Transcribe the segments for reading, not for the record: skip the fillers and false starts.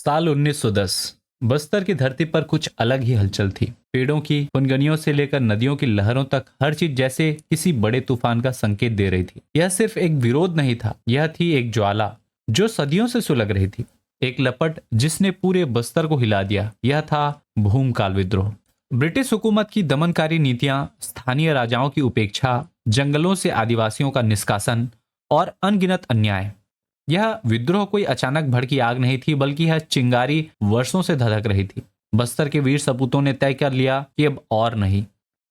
साल 1910। बस्तर की धरती पर कुछ अलग ही हलचल थी। पेड़ों की पुनगनियों से लेकर नदियों की लहरों तक हर चीज जैसे किसी बड़े तूफान का संकेत दे रही थी। यह सिर्फ एक विरोध नहीं था, यह थी एक ज्वाला जो सदियों से सुलग रही थी। एक लपट जिसने पूरे बस्तर को हिला दिया। यह था भूमकाल विद्रोह। ब्रिटिश हुकूमत की दमनकारी नीतियां, स्थानीय राजाओं की उपेक्षा, जंगलों से आदिवासियों का निष्कासन और अनगिनत अन्याय। यह विद्रोह कोई अचानक भड़की आग नहीं थी, बल्कि यह चिंगारी वर्षों से धधक रही थी। बस्तर के वीर सपूतों ने तय कर लिया कि अब और नहीं।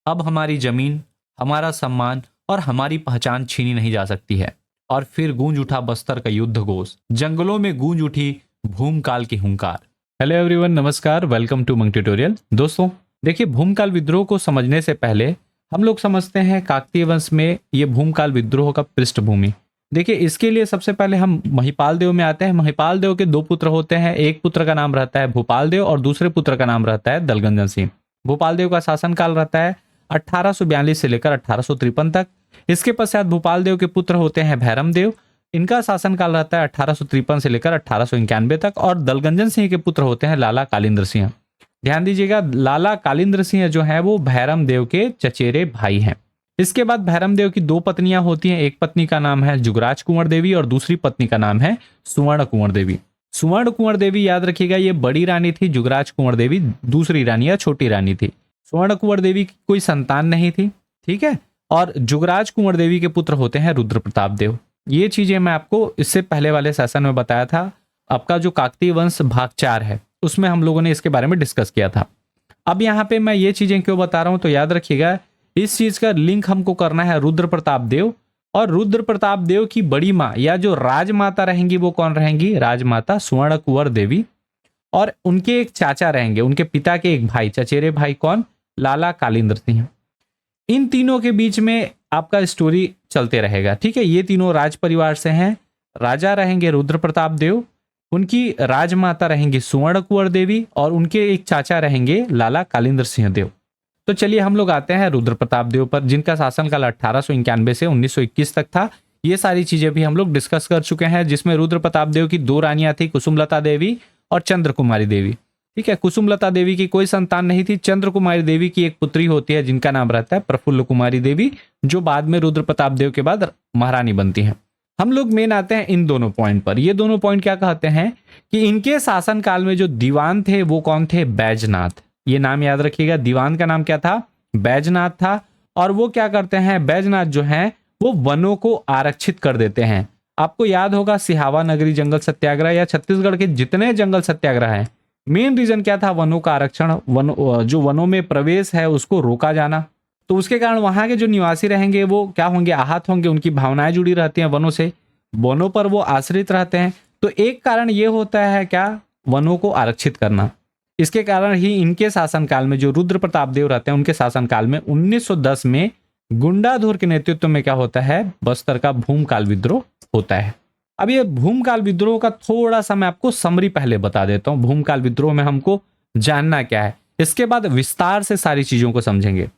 अब हमारी जमीन, हमारा सम्मान और हमारी पहचान छीनी नहीं जा सकती है। और फिर गूंज उठा बस्तर का युद्ध घोष। जंगलों में गूंज उठी भूमकाल की हुंकार। हेलो एवरीवन, नमस्कार, वेलकम टू मंक ट्यूटोरियल। दोस्तों, देखिए, भूमकाल विद्रोह को समझने से पहले हम लोग समझते हैं काकतीय वंश में ये भूमकाल विद्रोह का पृष्ठभूमि। देखिए, इसके लिए सबसे पहले हम महिपाल देव में आते हैं। महिपाल देव के दो पुत्र होते हैं। एक पुत्र का नाम रहता है भूपाल देव और दूसरे पुत्र का नाम रहता है दलगंजन सिंह। भूपाल देव का शासनकाल रहता है 1842 से लेकर 1853 तक। इसके पश्चात भूपाल देव के पुत्र होते हैं भैरम देव। इनका शासनकाल रहता है 1853 से लेकर 1891 तक। और दलगंजन सिंह के पुत्र होते हैं लाला कालिंद्र सिंह। ध्यान दीजिएगा, लाला कालिंद्र सिंह जो है वो भैरम देव के चचेरे भाई हैं। इसके बाद भैरम देव की दो पत्नियां होती हैं। एक पत्नी का नाम है जुगराज कुंवर देवी और दूसरी पत्नी का नाम है सुवर्ण कुंवर देवी। सुवर्ण कुंवर देवी, याद रखिएगा, ये बड़ी रानी थी। जुगराज कुंवर देवी दूसरी रानी या छोटी रानी थी। सुवर्ण कुंवर देवी की कोई संतान नहीं थी, ठीक है। और जुगराज कुंवर देवी के पुत्र होते हैं रुद्र प्रताप देव। ये चीजें मैं आपको इससे पहले वाले सेशन में बताया था। आपका जो काकतीय वंश भाग 4 है उसमें हम लोगों ने इसके बारे में डिस्कस किया था। अब यहाँ पे मैं ये चीजें क्यों बता रहा हूं, तो याद रखिएगा, इस चीज का लिंक हमको करना है रुद्र प्रताप देव। और रुद्र प्रताप देव की बड़ी माँ या जो राजमाता रहेंगी वो कौन रहेंगी? राजमाता स्वर्ण कुंवर देवी। और उनके एक चाचा रहेंगे, उनके पिता के एक भाई, चचेरे भाई, कौन? लाला कालिंद्र सिंह। इन तीनों के बीच में आपका स्टोरी चलते रहेगा, ठीक है। ये तीनों राज परिवार से हैं। राजा रहेंगे रुद्र प्रताप देव, उनकी राजमाता रहेंगी सुवर्ण कुंवर देवी और उनके एक चाचा रहेंगे लाला कालिंद्र सिंह देव। तो चलिए हम लोग आते हैं रुद्र प्रताप देव पर, जिनका शासनकाल 1891 से 1921 तक था। ये सारी चीजें भी हम लोग डिस्कस कर चुके हैं, जिसमें रुद्र प्रताप देव की दो रानियां थी, कुसुमलता देवी और चंद्र कुमारी देवी, ठीक है। कुसुमलता देवी की कोई संतान नहीं थी। चंद्र कुमारी देवी की एक पुत्री होती है जिनका नाम रहता है प्रफुल्ल कुमारी देवी, जो बाद में रुद्र प्रताप देव के बाद महारानी बनती हैं। हम लोग मेन आते हैं इन दोनों पॉइंट पर। ये दोनों पॉइंट क्या कहते हैं कि इनके शासनकाल में जो दीवान थे वो कौन थे? बैजनाथ। ये नाम याद रखिएगा, दीवान का नाम क्या था? बैजनाथ था। और वो क्या करते हैं? बैजनाथ जो हैं वो वनों को आरक्षित कर देते हैं। आपको याद होगा सिहावा नगरी जंगल सत्याग्रह या छत्तीसगढ़ के जितने जंगल सत्याग्रह हैं, मेन रीजन क्या था? वनों का आरक्षण, जो वनों में प्रवेश है उसको रोका जाना। तो उसके कारण वहां के जो निवासी रहेंगे वो क्या होंगे? आहत होंगे। उनकी भावनाएं जुड़ी रहती हैं वनों से, वनों पर वो आश्रित रहते हैं। तो एक कारण ये होता है क्या? वनों को आरक्षित करना। इसके कारण ही इनके शासनकाल में, जो रुद्र प्रताप देव रहते हैं उनके शासनकाल में 1910 में गुंडाधुर के नेतृत्व में क्या होता है? बस्तर का भूमकाल विद्रोह होता है। अब ये भूमकाल विद्रोह का थोड़ा सा मैं आपको समरी पहले बता देता हूं। भूमकाल विद्रोह में हमको जानना क्या है, इसके बाद विस्तार से सारी चीजों को समझेंगे।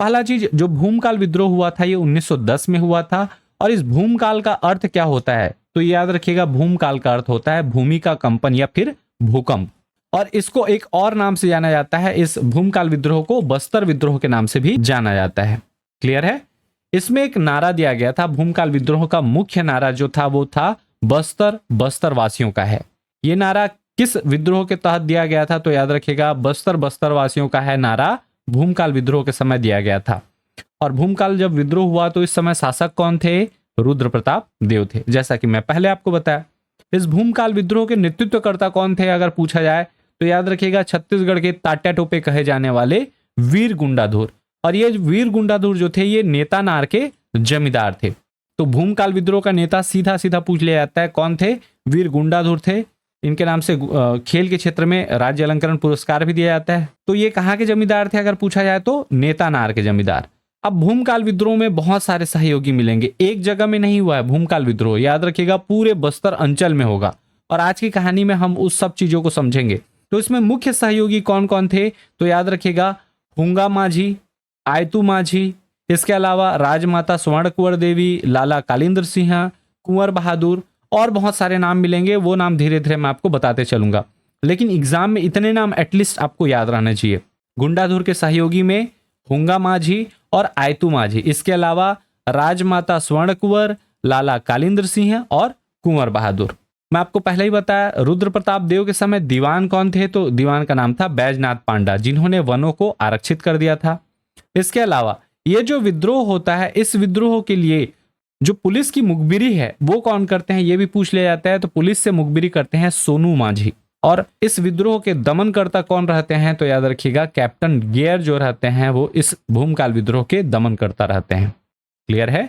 पहला चीज, जो भूमकाल विद्रोह हुआ था ये 1910 में हुआ था। और इस भूमकाल का अर्थ क्या होता है? तो याद रखिएगा, भूमकाल का अर्थ होता है भूमि का कंपन या फिर भूकंप। और इसको एक और नाम से जाना जाता है, इस भूमकाल विद्रोह को बस्तर विद्रोह के नाम से भी जाना जाता है। क्लियर है? इसमें एक नारा दिया गया था। भूमकाल विद्रोह का मुख्य नारा जो था वो था बस्तर बस्तर वासियों का है। ये नारा किस विद्रोह के तहत दिया गया था? तो याद रखिएगा, बस्तर बस्तर वासियों का है नारा भूमकाल विद्रोह के समय दिया गया था। और भूमकाल जब विद्रोह हुआ तो इस समय शासक कौन थे? रुद्र प्रताप देव थे, जैसा कि मैं पहले आपको बताया। इस भूमकाल विद्रोह के नेतृत्वकर्ता कौन थे अगर पूछा जाए तो याद रखिएगा, छत्तीसगढ़ के तात्या टोपे कहे जाने वाले वीर गुंडाधुर। और ये वीर गुंडाधुर जो थे ये नेता नार के जमींदार थे। तो भूमकाल विद्रोह का नेता सीधा सीधा पूछ लिया जाता है, कौन थे? वीर गुंडाधुर थे। इनके नाम से खेल के क्षेत्र में राज्य अलंकरण पुरस्कार भी दिया जाता है। तो ये कहाँ के जमींदार थे अगर पूछा जाए तो? नेता नार के जमींदार। अब भूमकाल विद्रोह में बहुत सारे सहयोगी मिलेंगे। एक जगह में नहीं हुआ है भूमकाल विद्रोह, याद रखिएगा पूरे बस्तर अंचल में होगा। और आज की कहानी में हम उस सब चीजों को समझेंगे। तो इसमें मुख्य सहयोगी कौन कौन थे? तो याद रखिएगा, हुंगा माझी, आयतू माझी, इसके अलावा राजमाता स्वर्ण कुंवर देवी, लाला कालिंद्र सिंह, कुंवर बहादुर और बहुत सारे नाम मिलेंगे। वो नाम धीरे धीरे मैं आपको बताते चलूंगा। लेकिन एग्जाम में इतने नाम एटलीस्ट आपको याद रहना चाहिए। गुंडाधुर के सहयोगी में हुंगा माझी और आयतू माझी, इसके अलावा राजमाता स्वर्ण कुंवर, लाला कालिंद्र सिंह और कुंवर बहादुर। मैं आपको पहले ही बताया रुद्र प्रताप देव के समय दीवान कौन थे, तो दीवान का नाम था बैजनाथ पांडा, जिन्होंने वनों को आरक्षित कर दिया था। इसके अलावा ये जो विद्रोह होता है, इस विद्रोह के लिए जो पुलिस की मुखबिरी है वो कौन करते हैं, ये भी पूछ लिया जाता है। तो पुलिस से मुखबिरी करते हैं सोनू माझी। और इस विद्रोह के दमनकर्ता कौन रहते हैं, तो याद रखिएगा कैप्टन गियर जो रहते हैं वो इस भूमकाल विद्रोह के दमनकर्ता रहते हैं। क्लियर है।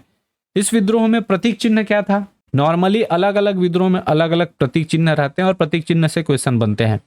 इस विद्रोह में प्रतीक चिन्ह क्या था? नॉर्मली अलग अलग विद्रोह में अलग अलग प्रतीक चिन्ह रहते हैं और प्रतीक चिन्ह से क्वेश्चन बनते हैं।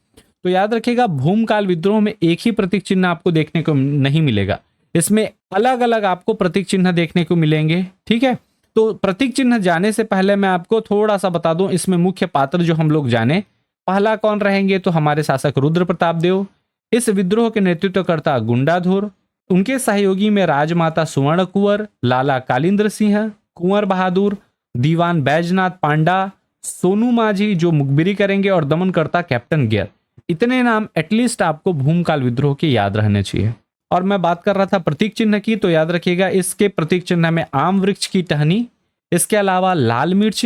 तो याद रखिएगा भूमकाल विद्रोह में एक ही प्रतीक चिन्ह आपको देखने को नहीं मिलेगा, इसमें अलग अलग आपको प्रतीक चिन्ह देखने को मिलेंगे। ठीक है, तो प्रतीक चिन्ह जाने से पहले मैं आपको थोड़ा सा बता दूं, इसमें मुख्य पात्र जो हम लोग जाने, पहला कौन रहेंगे, तो हमारे शासक रुद्र प्रताप देव। इस विद्रोह के नेतृत्वकर्ता गुंडाधुर, उनके सहयोगी में राजमाता सुवर्ण कुंवर, लाला कालिंद्र सिंह, कुंवर बहादुर, दीवान बैजनाथ पांडा, सोनू माझी जो मुखबिरी करेंगे और दमनकर्ता कैप्टन गियर। इतने नाम एटलीस्ट आपको भूमकाल विद्रोह के याद रहने चाहिए। और मैं बात कर रहा था प्रतीक चिन्ह की, तो याद रखिएगा इसके प्रतीक चिन्ह में आम वृक्ष की टहनी, इसके अलावा लाल मिर्च,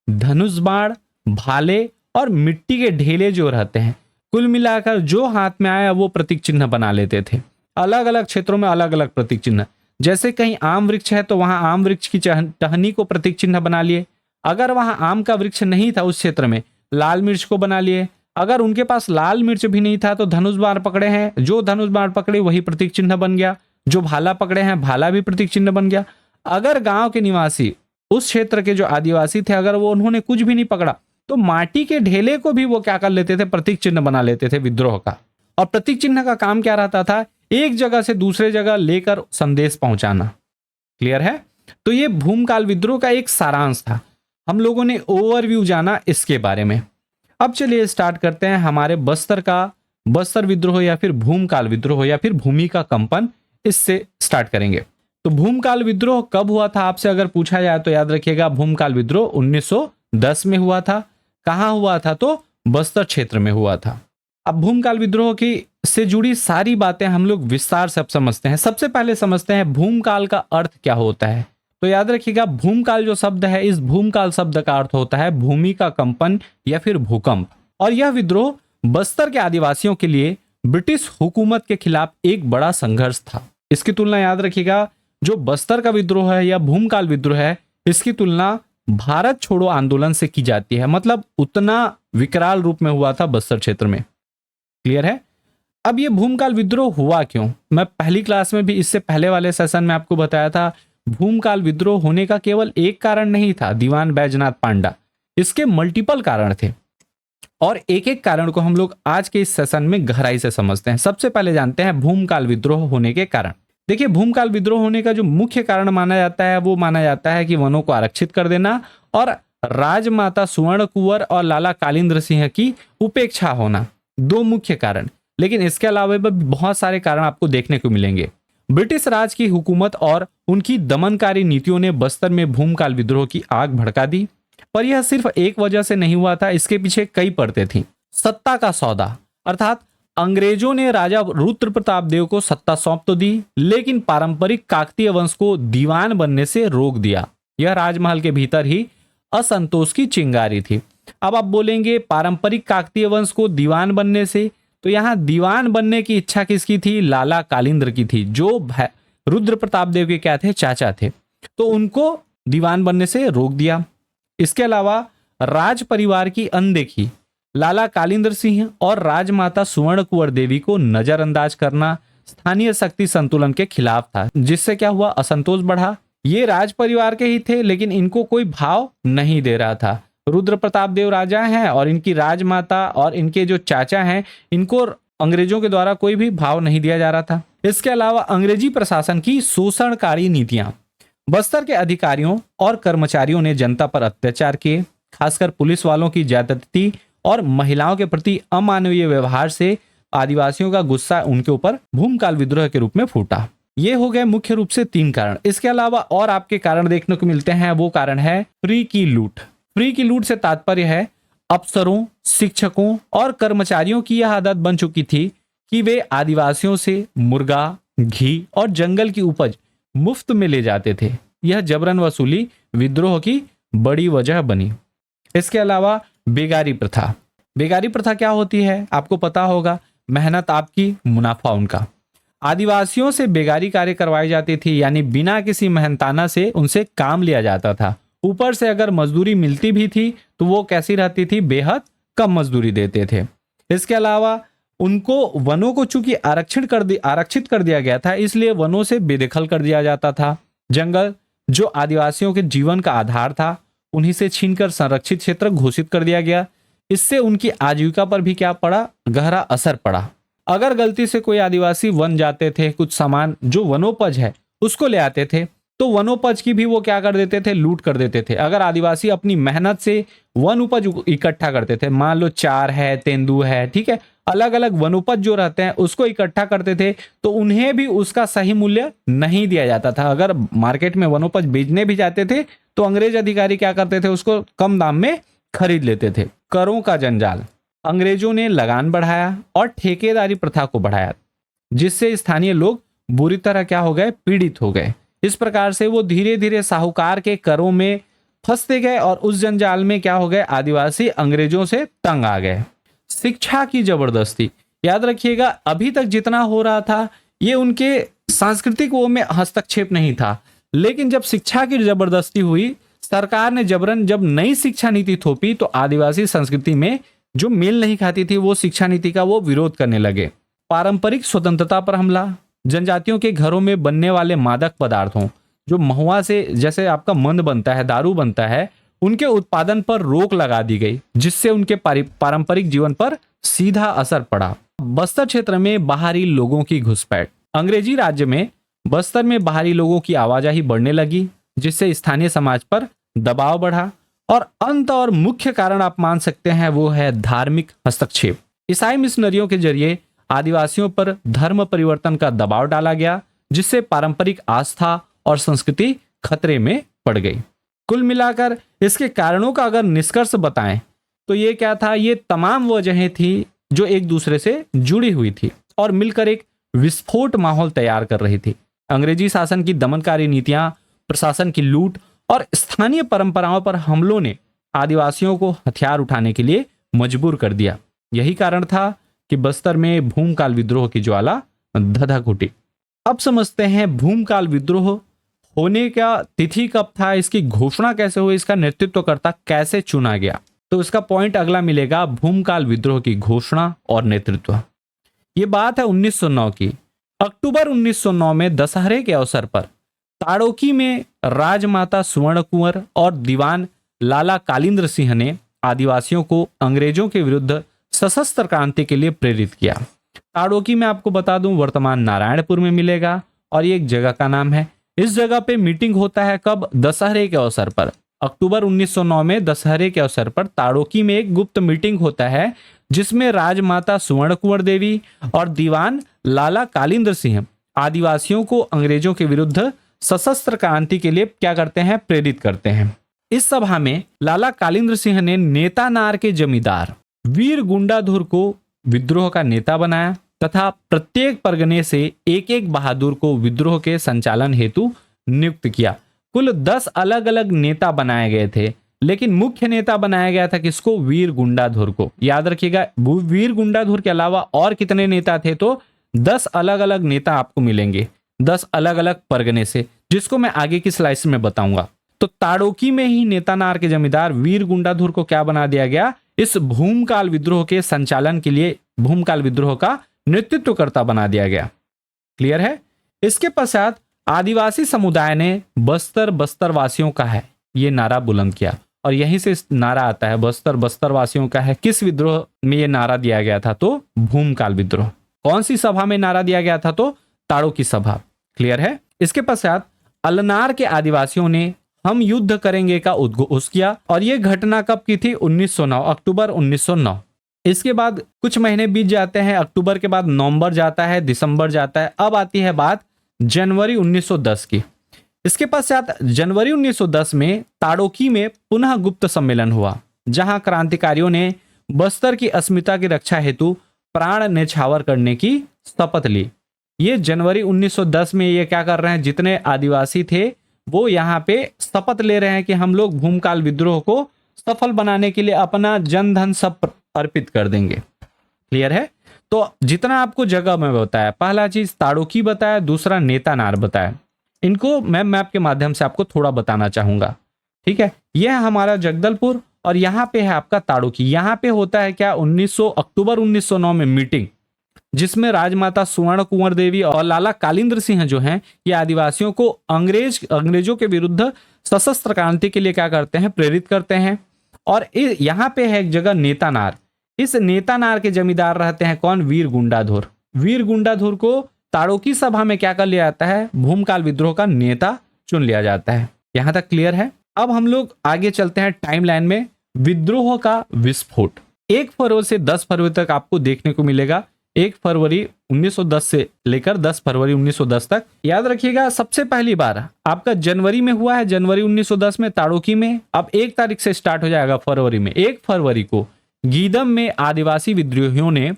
धनुष बाण, भाले और मिट्टी के ढेले जो रहते हैं, कुल मिलाकर जो हाथ में आया वो प्रतीक चिन्ह बना लेते थे। अलग अलग क्षेत्रों में अलग अलग प्रतीक चिन्ह, जैसे कहीं आम वृक्ष है तो वहां आम वृक्ष की टहनी को प्रतीक चिन्ह बना लिए। अगर वहां आम का वृक्ष नहीं था उस क्षेत्र में, लाल मिर्च को बना लिए। अगर उनके पास लाल मिर्च भी नहीं था तो धनुष बाण पकड़े हैं, जो धनुष बाण पकड़े वही प्रतीक चिन्ह बन गया। जो भाला पकड़े हैं, भाला भी प्रतीक चिन्ह बन गया। अगर गांव के निवासी, उस क्षेत्र के जो आदिवासी थे, अगर वो उन्होंने कुछ भी नहीं पकड़ा तो माटी के ढेले को भी वो क्या कर लेते थे, प्रतीक चिन्ह बना लेते थे विद्रोह का। और प्रतीक चिन्ह का काम क्या रहता था, एक जगह से दूसरे जगह लेकर संदेश पहुंचाना। क्लियर है। तो ये भूमकाल विद्रोह का एक सारांश था, हम लोगों ने ओवरव्यू जाना इसके बारे में। अब चलिए स्टार्ट करते हैं हमारे बस्तर विद्रोह या फिर भूमकाल विद्रोह या फिर भूमि का कंपन, इससे स्टार्ट करेंगे। तो भूमकाल विद्रोह कब हुआ था आपसे अगर पूछा जाए तो याद रखिएगा भूमकाल विद्रोह 1910 में हुआ था। कहां हुआ था, तो बस्तर क्षेत्र में हुआ था। अब भूमकाल विद्रोह की से जुड़ी सारी बातें हम लोग विस्तार से अब समझते हैं। सबसे पहले समझते हैं भूमकाल का अर्थ क्या होता है। तो याद रखिएगा भूमकाल जो शब्द है, इस भूमकाल शब्द का अर्थ होता है भूमि का कंपन या फिर भूकंप। और यह विद्रोह बस्तर के आदिवासियों के लिए ब्रिटिश हुकूमत के खिलाफ एक बड़ा संघर्ष था। इसकी तुलना याद रखिएगा, जो बस्तर का विद्रोह है या भूमकाल विद्रोह है, इसकी तुलना भारत छोड़ो आंदोलन से की जाती है। मतलब उतना विकराल रूप में हुआ था बस्तर क्षेत्र में। क्लियर है। अब ये भूमकाल विद्रोह हुआ क्यों, मैं पहली क्लास में भी, इससे पहले वाले सेशन में आपको बताया था, भूमकाल विद्रोह होने का केवल एक कारण नहीं था दीवान बैजनाथ पांडा, इसके मल्टीपल कारण थे। और एक एक कारण को हम लोग आज के इस सेशन में गहराई से समझते हैं। सबसे पहले जानते हैं भूमकाल विद्रोह होने के कारण। देखिए, भूमकाल विद्रोह होने का जो मुख्य कारण माना जाता है वो माना जाता है कि वनों को आरक्षित कर देना और राजमाता सुवर्ण कुंवर और लाला कालिंद्र सिंह की उपेक्षा होना, दो मुख्य कारण। लेकिन इसके अलावा भी बहुत सारे कारण आपको देखने को मिलेंगे। ब्रिटिश राज की हुकूमत और उनकी दमनकारी नीतियों ने बस्तर में भूमकाल विद्रोह की आग भड़का दी। पर यह सिर्फ एक वजह से नहीं हुआ था, इसके पीछे कई परतें थीं। सत्ता का सौदा, अर्थात अंग्रेजों ने राजा रुद्र प्रताप देव को सत्ता सौंप तो दी, लेकिन पारंपरिक काकतीय वंश को दीवान बनने से रोक दिया। यह राजमहल के भीतर ही असंतोष की चिंगारी थी। अब आप बोलेंगे पारंपरिक काकतीय वंश को दीवान बनने से, तो यहाँ दीवान बनने की इच्छा किसकी थी, लाला कालिंद्र की थी, जो रुद्र प्रताप देव के क्या थे, चाचा थे। तो उनको दीवान बनने से रोक दिया। इसके अलावा राज परिवार की अनदेखी, लाला कालिंद्र सिंह और राजमाता सुवर्ण कुंवर देवी को नजरअंदाज करना स्थानीय शक्ति संतुलन के खिलाफ था, जिससे क्या हुआ, असंतोष बढ़ा। ये राज परिवार के ही थे लेकिन इनको कोई भाव नहीं दे रहा था। रुद्र प्रताप देव राजा हैं और इनकी राजमाता और इनके जो चाचा हैं, इनको अंग्रेजों के द्वारा कोई भी भाव नहीं दिया जा रहा था। इसके अलावा अंग्रेजी प्रशासन की शोषणकारी नीतियां, बस्तर के अधिकारियों और कर्मचारियों ने जनता पर अत्याचार किए, खासकर पुलिस वालों की ज्यादती और महिलाओं के प्रति अमानवीय व्यवहार से आदिवासियों का गुस्सा उनके ऊपर भूमकाल विद्रोह के रूप में फूटा। ये हो गए मुख्य रूप से 3 कारण। इसके अलावा और आपके कारण देखने को मिलते हैं। वो कारण है फ्री की लूट। फ्री की लूट से तात्पर्य है अफसरों, शिक्षकों और कर्मचारियों की यह आदत बन चुकी थी कि वे आदिवासियों से मुर्गा, घी और जंगल की उपज मुफ्त में ले जाते थे। यह जबरन वसूली विद्रोह की बड़ी वजह बनी। इसके अलावा बेगारी प्रथा। बेगारी प्रथा क्या होती है आपको पता होगा, मेहनत आपकी, मुनाफा उनका। आदिवासियों से बेगारी कार्य करवाई जाती थी, यानी बिना किसी मेहनताना से उनसे काम लिया जाता था। ऊपर से अगर मजदूरी मिलती भी थी तो वो कैसी रहती थी, बेहद कम मजदूरी देते थे। इसके अलावा उनको वनों को चूंकि आरक्षित कर दिया गया था, इसलिए वनों से बेदखल कर दिया जाता था। जंगल जो आदिवासियों के जीवन का आधार था, उन्हीं से छीनकर संरक्षित क्षेत्र घोषित कर दिया गया। इससे उनकी आजीविका पर भी क्या पड़ा, गहरा असर पड़ा। अगर गलती से कोई आदिवासी वन जाते थे, कुछ सामान जो वनोपज है उसको ले आते थे, तो वनोपज की भी वो क्या कर देते थे, लूट कर देते थे। अगर आदिवासी अपनी मेहनत से वन उपज इकट्ठा करते थे, मान लो चार है, तेंदू है, ठीक है, अलग अलग वनोपज जो रहते हैं उसको इकट्ठा करते थे, तो उन्हें भी उसका सही मूल्य नहीं दिया जाता था। अगर मार्केट में वनोपज बेचने भी जाते थे तो अंग्रेज अधिकारी क्या करते थे, उसको कम दाम में खरीद लेते थे। करों का जंजाल। अंग्रेजों ने लगान बढ़ाया और ठेकेदारी प्रथा को बढ़ाया, जिससे स्थानीय लोग बुरी तरह क्या हो गए, पीड़ित हो गए। इस प्रकार से वो धीरे धीरे साहूकार के करों में फंसते गए और उस जंजाल में क्या हो गए, आदिवासी अंग्रेजों से तंग आ गए। शिक्षा की जबरदस्ती। याद रखिएगा, अभी तक जितना हो रहा था ये उनके सांस्कृतिक वो में हस्तक्षेप नहीं था, लेकिन जब शिक्षा की जबरदस्ती हुई, सरकार ने जबरन जब नई शिक्षा नीति थोपी, तो आदिवासी संस्कृति में जो मेल नहीं खाती थी वो शिक्षा नीति का वो विरोध करने लगे। पारंपरिक स्वतंत्रता पर हमला। जनजातियों के घरों में बनने वाले मादक पदार्थों, जो महुआ से जैसे आपका मंद बनता है, दारू बनता है, उनके उत्पादन पर रोक लगा दी गई, जिससे उनके पारंपरिक जीवन पर सीधा असर पड़ा। बस्तर क्षेत्र में बाहरी लोगों की घुसपैठ। अंग्रेजी राज्य में बस्तर में बाहरी लोगों की आवाजाही बढ़ने लगी, जिससे स्थानीय समाज पर दबाव बढ़ा। और अंत और मुख्य कारण आप मान सकते हैं वो है धार्मिक हस्तक्षेप। ईसाई मिशनरियों के जरिए आदिवासियों पर धर्म परिवर्तन का दबाव डाला गया, जिससे पारंपरिक आस्था और संस्कृति खतरे में पड़ गई। कुल मिलाकर इसके कारणों का अगर निष्कर्ष बताएं तो ये क्या था, ये तमाम वजहें थी जो एक दूसरे से जुड़ी हुई थी और मिलकर एक विस्फोट माहौल तैयार कर रही थी। अंग्रेजी शासन की दमनकारी नीतियां, प्रशासन की लूट और स्थानीय परंपराओं पर हमलों ने आदिवासियों को हथियार उठाने के लिए मजबूर कर दिया। यही कारण था कि बस्तर में भूमकाल विद्रोह की ज्वाला धधक उठी। अब समझते हैं भूमकाल विद्रोह होने का तिथि कब था, इसकी घोषणा कैसे हुई, इसका नेतृत्वकर्ता कैसे चुना गया। तो इसका पॉइंट अगला मिलेगा, भूमकाल विद्रोह की घोषणा और नेतृत्व। ये बात है 1909 की। अक्टूबर 1909 में दशहरे के अवसर पर ताड़ोकी में राजमाता सुवर्ण कुंवर और दीवान लाला कालिंद्र सिंह ने आदिवासियों को अंग्रेजों के विरुद्ध सशस्त्र क्रांति के लिए प्रेरित किया। ताड़ोकी में आपको बता दूं वर्तमान नारायणपुर में मिलेगा और ये एक जगह का नाम है। इस जगह पे मीटिंग होता है कब, दशहरे के अवसर पर। अक्टूबर 1909 में दशहरे के अवसर पर ताड़ोकी में एक गुप्त मीटिंग होता है, जिसमें राजमाता सुवर्ण कुंवर देवी और दीवान लाला कालिंद्र सिंह आदिवासियों को अंग्रेजों के विरुद्ध सशस्त्र क्रांति के लिए क्या करते हैं, प्रेरित करते हैं। इस सभा में लाला कालिंद्र सिंह ने नेतानार के जमींदार वीर गुंडाधुर को विद्रोह का नेता बनाया तथा प्रत्येक परगने से एक एक बहादुर को विद्रोह के संचालन हेतु नियुक्त किया। कुल 10 अलग अलग नेता बनाए गए थे, लेकिन मुख्य नेता बनाया गया था किसको, वीर गुंडाधुर को। याद रखिएगा, वीर गुंडाधुर के अलावा और कितने नेता थे, तो 10 अलग अलग नेता आपको मिलेंगे, 10 अलग अलग परगने से, जिसको मैं आगे की स्लाइड में बताऊंगा। तो ताड़ोकी में ही नेतानार के जमींदार वीर गुंडाधुर को क्या बना दिया गया, इस भूमकाल विद्रोह के संचालन के लिए भूमकाल विद्रोह का नेतृत्वकर्ता बना दिया गया। क्लियर है। इसके पश्चात आदिवासी समुदाय ने बस्तर बस्तर वासियों का है ये नारा बुलंद किया, और यहीं से नारा आता है बस्तर बस्तर वासियों का है। किस विद्रोह में ये नारा दिया गया था, तो भूमकाल विद्रोह। कौन सी सभा में नारा दिया गया था, तो ताड़ो की सभा। क्लियर है। इसके पश्चात अलनार के आदिवासियों ने हम युद्ध करेंगे का उद्घोष किया, और यह घटना कब की थी, 1909, अक्टूबर 1909। इसके बाद कुछ महीने बीत जाते हैं, अक्टूबर के बाद नवंबर जाता है, दिसंबर जाता है, अब आती है बात जनवरी 1910 की। इसके पश्चात जनवरी 1910 में ताड़ोकी में पुनः गुप्त सम्मेलन हुआ, जहां क्रांतिकारियों ने बस्तर की अस्मिता की रक्षा हेतु प्राण न्यौछावर करने की शपथ ली। ये जनवरी 1910 में ये क्या कर रहे हैं, जितने आदिवासी थे वो यहाँ पे शपथ ले रहे हैं कि हम लोग भूमकाल विद्रोह को सफल बनाने के लिए अपना जन धन सब अर्पित कर देंगे। क्लियर है? तो जितना आपको जगह में बताया, पहला चीज ताड़ोकी बताया, दूसरा नेतानार बताया। इनको मैं मैप के माध्यम से आपको थोड़ा बताना चाहूंगा। ठीक है, यह है हमारा जगदलपुर और यहाँ पे है आपका ताड़ोकी। यहाँ पे होता है क्या, 1900 अक्टूबर 1909 में मीटिंग, जिसमें राजमाता सुवर्ण कुंवर देवी और लाला कालिंद्र सिंह जो हैं, ये आदिवासियों को अंग्रेजों के विरुद्ध सशस्त्र क्रांति के लिए क्या करते हैं, प्रेरित करते हैं। और यहाँ पे है एक जगह नेतानार। इस नेतानार के जमींदार रहते हैं कौन, वीर गुंडाधुर। वीर गुंडाधुर को ताड़ोकी सभा में क्या कर लिया जाता है, भूमकाल विद्रोह का नेता चुन लिया जाता है। यहां तक क्लियर है? अब हम लोग आगे चलते हैं टाइमलाइन में। विद्रोह का विस्फोट 1 फरवरी से 10 फरवरी तक आपको देखने को मिलेगा। 1 फरवरी 1910 से लेकर 10 फरवरी 1910 तक। याद रखिएगा, सबसे पहली बार आपका जनवरी में हुआ है, जनवरी 1910 में ताड़ोकी में। अब 1 तारीख से स्टार्ट हो जाएगा फरवरी में। 1 फरवरी को गीदम में आदिवासी विद्रोहियों ने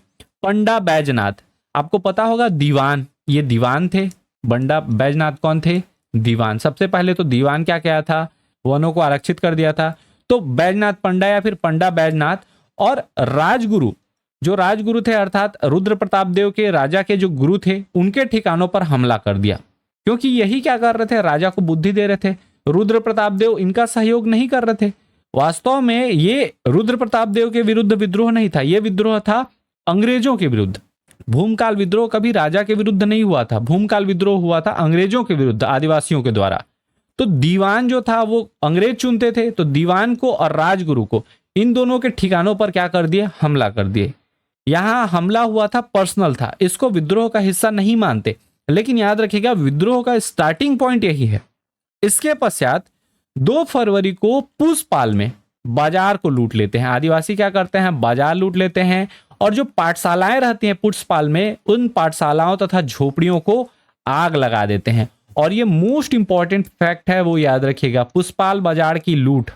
पंडा बैजनाथ, आपको पता होगा दीवान, ये दीवान थे। पंडा बैजनाथ कौन थे, दीवान। सबसे पहले तो दीवान क्या किया था, वनों को आरक्षित कर दिया था। तो बैजनाथ पंडा या फिर पंडा बैजनाथ और राजगुरु, जो राजगुरु थे अर्थात रुद्र प्रताप देव के राजा के जो गुरु थे, उनके ठिकानों पर हमला कर दिया। क्योंकि यही क्या कर रहे थे, राजा को बुद्धि दे रहे थे। रुद्र प्रताप देव इनका सहयोग नहीं कर रहे थे। वास्तव में ये रुद्र प्रताप देव के विरुद्ध विद्रोह नहीं था, ये विद्रोह था अंग्रेजों के विरुद्ध। भूमकाल विद्रोह कभी राजा के विरुद्ध नहीं हुआ था, भूमकाल विद्रोह हुआ था अंग्रेजों के विरुद्ध, आदिवासियों के द्वारा। तो दीवान जो था वो अंग्रेज चुनते थे, तो दीवान को और राजगुरु को, इन दोनों के ठिकानों पर क्या कर दिए, हमला कर दिए। यहां हमला हुआ था, पर्सनल था, इसको विद्रोह का हिस्सा नहीं मानते। लेकिन याद रखिएगा, विद्रोह का स्टार्टिंग पॉइंट यही है। इसके पश्चात 2 फरवरी को पुष्पाल में बाजार को लूट लेते हैं। आदिवासी क्या करते हैं, बाजार लूट लेते हैं और जो पाठशालाएं रहती हैं पुष्पाल में, उन पाठशालाओं तथा झोपड़ियों को आग लगा देते हैं। और ये मोस्ट इंपॉर्टेंट फैक्ट है, वो याद रखिएगा। पुष्पाल बाजार की लूट,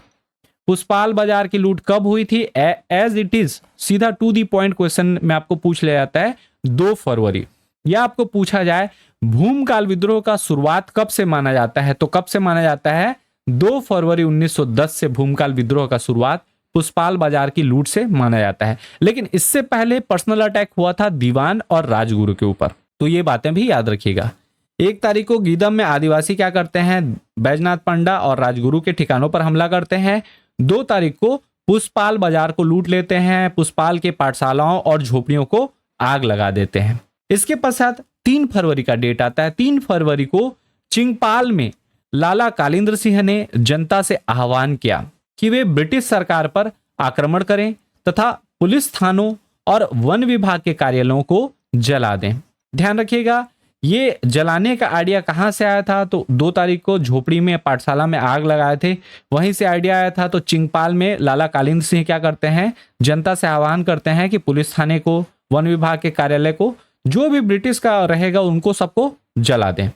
पुष्पाल बाजार की लूट कब हुई थी, एज इट इज, सीधा टू दी पॉइंट क्वेश्चन में आपको पूछ लिया जाता है 2 फरवरी। या आपको पूछा जाए भूमकाल विद्रोह का शुरुआत कब से माना जाता है, तो कब से माना जाता है, 2 फरवरी 1910 से भूमकाल विद्रोह का शुरुआत पुष्पाल बाजार की लूट से माना जाता है। लेकिन इससे पहले पर्सनल अटैक हुआ था दीवान और राजगुरु के ऊपर। तो ये बातें भी याद रखिएगा। 1 तारीख को गीदम में आदिवासी क्या करते हैं, बैजनाथ पंडा और राजगुरु के ठिकानों पर हमला करते हैं। 2 तारीख को पुष्पाल बाजार को लूट लेते हैं, पुष्पाल के पाठशालाओं और झोपड़ियों को आग लगा देते हैं। इसके पश्चात 3 फरवरी का डेट आता है। 3 फरवरी को चिंगपाल में लाला कालिंद्र सिंह ने जनता से आह्वान किया कि वे ब्रिटिश सरकार पर आक्रमण करें तथा पुलिस थानों और वन विभाग के कार्यालयों को जला दें। ध्यान रखिएगा, ये जलाने का आइडिया कहां से आया था, तो 2 तारीख को झोपड़ी में पाठशाला में आग लगाए थे, वहीं से आइडिया आया था। तो चिंगपाल में लाला कालिंद्र सिंह क्या करते हैं, जनता से आह्वान करते हैं कि पुलिस थाने को, वन विभाग के कार्यालय को, जो भी ब्रिटिश का रहेगा उनको सबको जला दें।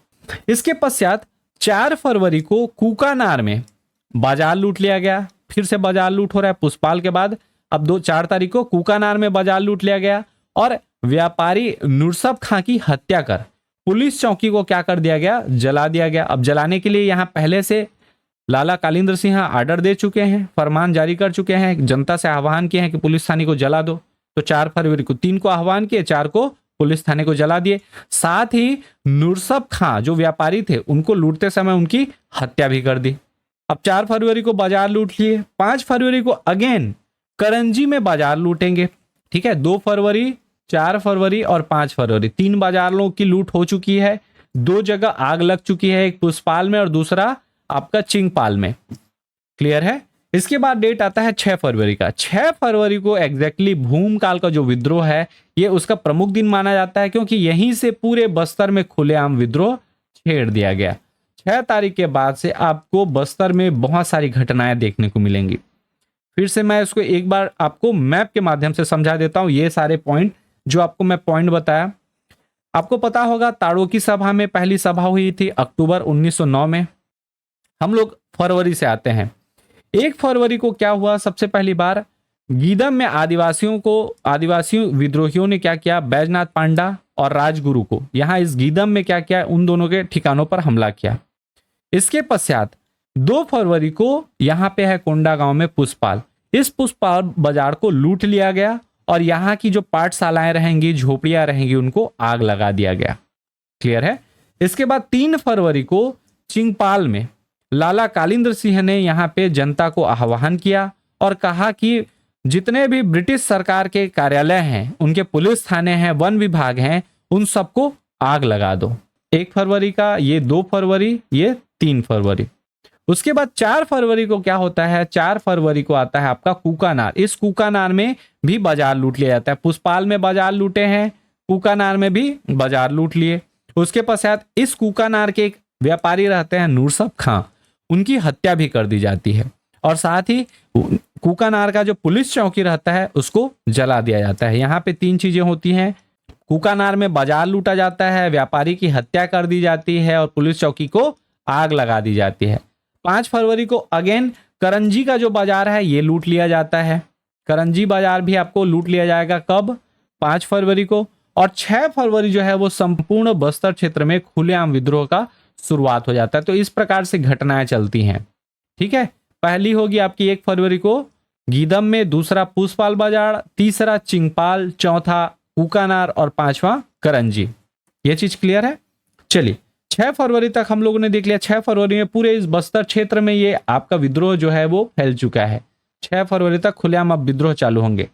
इसके पश्चात 4 फरवरी को कूकानार में बाजार लूट लिया गया। फिर से बाजार लूट हो रहा है पुष्पाल के बाद। अब 4 तारीख को कूकानार में बाजार लूट लिया गया और व्यापारी नुरसब खां की हत्या कर पुलिस चौकी को क्या कर दिया गया, जला दिया गया। अब जलाने के लिए यहां पहले से लाला कालिंद्र सिंह आर्डर दे चुके हैं, फरमान जारी कर चुके हैं, जनता से आह्वान किए हैं कि पुलिस थाने को जला दो। तो 4 फरवरी को 3 को आह्वान किए, 4 को पुलिस थाने को जला दिए। साथ ही नुरसब खां जो व्यापारी थे, उनको लूटते समय उनकी हत्या भी कर दी। अब 4 फरवरी को बाजार लूट लिए। 5 फरवरी को अगेन करंजी में बाजार लूटेंगे। ठीक है, 2 फरवरी, 4 फरवरी और 5 फरवरी 3 बाजारों की लूट हो चुकी है। 2 जगह आग लग चुकी है, एक पुष्पाल में और दूसरा आपका चिंगपाल में। क्लियर है? इसके बाद डेट आता है 6 फरवरी का। 6 फरवरी को एग्जैक्टली भूमकाल का जो विद्रोह है, ये उसका प्रमुख दिन माना जाता है, क्योंकि यहीं से पूरे बस्तर में खुलेआम विद्रोह छेड़ दिया गया। 6 तारीख के बाद से आपको बस्तर में बहुत सारी घटनाएं देखने को मिलेंगी। फिर से मैं इसको एक बार आपको मैप के माध्यम से समझा देता हूं। ये सारे पॉइंट जो आपको मैं पॉइंट बताया, आपको पता होगा ताड़ोकी सभा में पहली सभा हुई थी अक्टूबर 1909 में। हम लोग फरवरी से आते हैं। 1 फरवरी को क्या हुआ, सबसे पहली बार गीदम में आदिवासी विद्रोहियों ने क्या किया, बैजनाथ पांडा और राजगुरु को यहाँ इस गीदम में क्या किया, उन दोनों के ठिकानों पर हमला किया। इसके पश्चात 2 फरवरी को यहाँ पे है कोंडा गांव में पुष्पाल, इस पुष्पाल बाजार को लूट लिया गया और यहाँ की जो पाठशालाएं रहेंगी, झोपड़ियां रहेंगी, उनको आग लगा दिया गया। क्लियर है। इसके बाद 3 फरवरी को चिंगपाल में लाला कालिंद्र सिंह ने यहाँ पे जनता को आह्वान किया और कहा कि जितने भी ब्रिटिश सरकार के कार्यालय हैं, उनके पुलिस थाने हैं, वन विभाग हैं, उन सबको आग लगा दो। 1 फरवरी का, ये 2 फरवरी, ये 3 फरवरी। उसके बाद 4 फरवरी को क्या होता है, 4 फरवरी को आता है आपका कूकानार। इस कूकानार में भी बाजार लूट लिया जाता है। पुष्पाल में बाजार लूटे हैं, कूकानार में भी बाजार लूट लिए। उसके पश्चात इस कूकानार के एक व्यापारी रहते हैं नूरसब खां, उनकी हत्या भी कर दी जाती है और साथ ही कूकानार का जो पुलिस चौकी रहता है उसको जला दिया जाता है। यहाँ पे 3 चीजें होती हैं, कूकानार में बाजार लूटा जाता है, व्यापारी की हत्या कर दी जाती है और पुलिस चौकी को आग लगा दी जाती है। 5 फरवरी को अगेन करंजी का जो बाजार है ये लूट लिया जाता है। करंजी बाजार भी आपको लूट लिया जाएगा, कब, 5 फरवरी को। और 6 फरवरी जो है वो संपूर्ण बस्तर क्षेत्र में खुलेआम विद्रोह का शुरुआत हो जाता है। तो इस प्रकार से घटनाएं चलती हैं। ठीक है, पहली होगी आपकी 1 फरवरी को गीदम में, दूसरा पुष्पाल बाजार, तीसरा चिंगपाल, चौथा कूकानार और 5वां करंजी। ये चीज क्लियर है। चलिए 6 फरवरी तक हम लोगों ने देख लिया। 6 फरवरी में पूरे इस बस्तर क्षेत्र में ये आपका विद्रोह जो है वो फैल चुका है। 6 फरवरी तक खुलेआम अब विद्रोह चालू होंगे।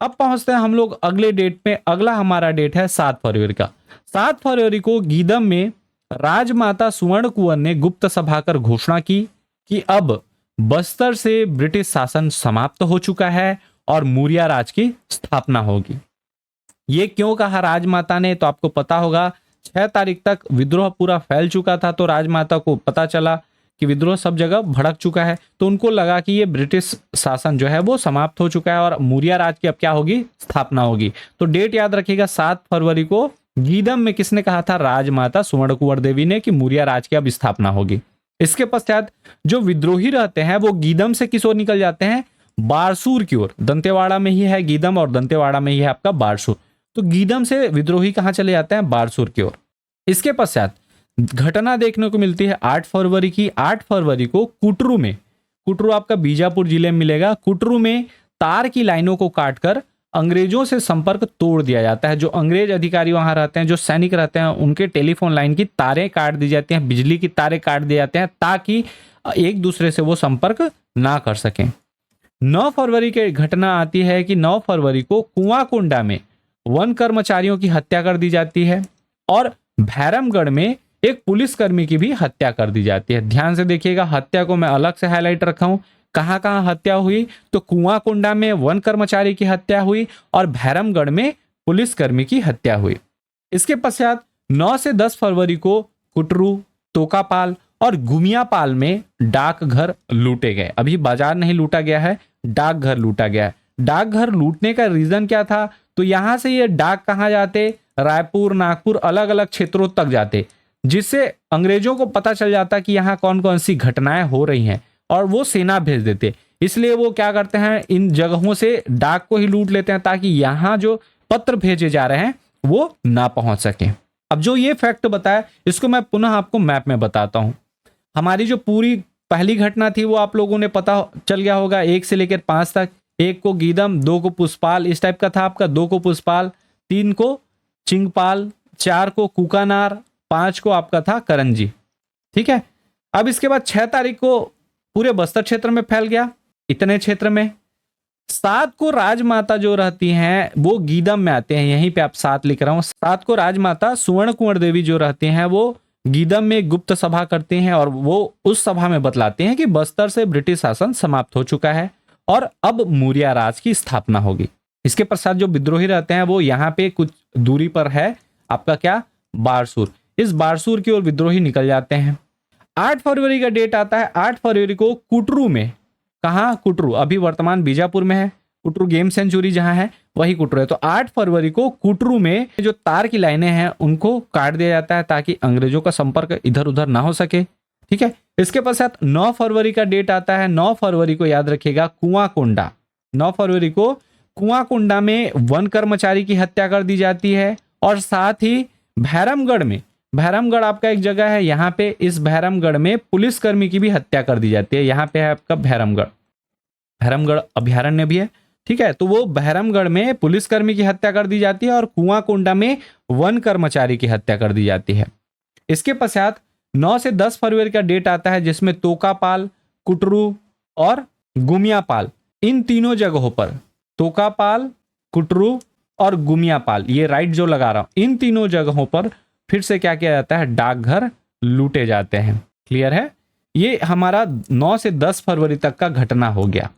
अब पहुंचते हैं हम लोग अगले डेट में। अगला हमारा डेट है 7 फरवरी का। 7 फरवरी को गीदम में राजमाता सुवर्ण कुंवर ने गुप्त सभा कर घोषणा की कि अब बस्तर से ब्रिटिश शासन समाप्त हो चुका है और मौर्य राज की स्थापना होगी। ये क्यों कहा राजमाता ने, तो आपको पता होगा 6 तारीख तक विद्रोह पूरा फैल चुका था, तो राजमाता को पता चला कि विद्रोह सब जगह भड़क चुका है, तो उनको लगा कि ये ब्रिटिश शासन जो है वो समाप्त हो चुका है और मौर्य राज की अब क्या होगी, स्थापना होगी। तो डेट याद रखिएगा 7 फरवरी को गीदम में किसने कहा था, राजमाता सुवर्ण कुंवर देवी ने, कि मौर्य राज की अब स्थापना होगी। इसके पश्चात जो विद्रोही रहते हैं वो गीदम से किस ओर निकल जाते हैं, बारसूर की ओर। दंतेवाड़ा में ही है गीदम और दंतेवाड़ा में ही है आपका बारसूर। तो गीदम से विद्रोही कहां चले जाते हैं, बारसूर की ओर। इसके पश्चात घटना देखने को मिलती है 8 फरवरी की। 8 फरवरी को कुटरू में, कुटरू आपका बीजापुर जिले में मिलेगा, कुटरू में तार की लाइनों को काटकर अंग्रेजों से संपर्क तोड़ दिया जाता है। जो अंग्रेज अधिकारी वहां रहते हैं, जो सैनिक रहते हैं, उनके टेलीफोन लाइन की तारें काट दी जाती हैं, बिजली की तारें काट दी जाती हैं, ताकि एक दूसरे से वो संपर्क ना कर सकें। 9 फरवरी की घटना आती है कि 9 फरवरी को कुआंकोंडा में वन कर्मचारियों की हत्या कर दी जाती है और भैरमगढ़ में एक पुलिसकर्मी की भी हत्या कर दी जाती है। ध्यान से देखिएगा, हत्या को मैं अलग से हाईलाइट रखा हूं। कहां कहां हत्या हुई, तो कुआंकोंडा में वन कर्मचारी की हत्या हुई और भैरमगढ़ में पुलिसकर्मी की हत्या हुई। इसके पश्चात 9 से 10 फरवरी को कुटरू, तोकापाल और गुमियापाल में डाकघर लूटे गए। अभी बाजार नहीं लूटा गया है, डाकघर लूटा गया है। डाकघर लूटने का रीजन क्या था, तो यहां से ये डाक कहां जाते, रायपुर, नागपुर, अलग अलग क्षेत्रों तक जाते, जिससे अंग्रेजों को पता चल जाता कि यहाँ कौन कौन सी घटनाएं हो रही हैं और वो सेना भेज देते। इसलिए वो क्या करते हैं, इन जगहों से डाक को ही लूट लेते हैं ताकि यहाँ जो पत्र भेजे जा रहे हैं वो ना पहुंच सके। अब जो ये फैक्ट बताया, इसको मैं पुनः आपको मैप में बताता हूं। हमारी जो पूरी पहली घटना थी वो आप लोगों ने पता चल गया होगा, 1 से लेकर 5 तक। 1 को गीदम, 2 को पुष्पाल, इस टाइप का था आपका, 2 को पुष्पाल, 3 को चिंगपाल, 4 को कूकानार, 5 को आपका था करंजी। ठीक है, अब इसके बाद 6 तारीख को पूरे बस्तर क्षेत्र में फैल गया, इतने क्षेत्र में। 7 को राजमाता जो रहती हैं वो गीदम में आते हैं, यहीं पे आप 7 लिख रहा हूं। 7 को राजमाता सुवर्ण कुंवर देवी जो रहती हैं वो गीदम में गुप्त सभा करती हैं और वो उस सभा में बतलाते हैं कि बस्तर से ब्रिटिश शासन समाप्त हो चुका है और अब मौर्य राज की स्थापना होगी। इसके पश्चात जो विद्रोही रहते हैं वो यहाँ पे कुछ दूरी पर है आपका क्या, बारसूर। इस बारसूर की ओर विद्रोही निकल जाते हैं। 8 फरवरी का डेट आता है। 8 फरवरी को कुटरू में, कहाँ, कुटरू अभी वर्तमान बीजापुर में है, कुटरू गेम सेंचुरी जहां है वही कुटरू है। तो 8 फरवरी को कुटरू में जो तार की लाइनें हैं उनको काट दिया जाता है ताकि अंग्रेजों का संपर्क इधर उधर ना हो सके। ठीक है। इसके पश्चात 9 फरवरी का डेट आता है। 9 फरवरी को याद रखिएगा कुआंकोंडा, 9 फरवरी को कुआंकोंडा में वन कर्मचारी की हत्या कर दी जाती है। और साथ ही भैरमगढ़ में, भैरमगढ़ आपका एक जगह है, यहाँ पे इस भैरमगढ़ में पुलिसकर्मी की भी हत्या कर दी जाती है। यहाँ पे है आपका भैरमगढ़, भैरमगढ़ अभयारण्य भी है, ठीक है। तो वो भैरमगढ़ में पुलिसकर्मी की हत्या कर दी जाती है और कुआंकोंडा में वन कर्मचारी की हत्या कर दी जाती है। इसके पश्चात 9 से 10 फरवरी का डेट आता है जिसमें तोकापाल, कुटरू और गुमियापाल, इन तीनों जगहों पर, तोकापाल, कुटरू और गुमियापाल, ये राइट जो लगा रहा हूं, इन तीनों जगहों पर फिर से क्या किया जाता है, डाकघर लूटे जाते हैं। क्लियर है। ये हमारा 9 से 10 फरवरी तक का घटना हो गया।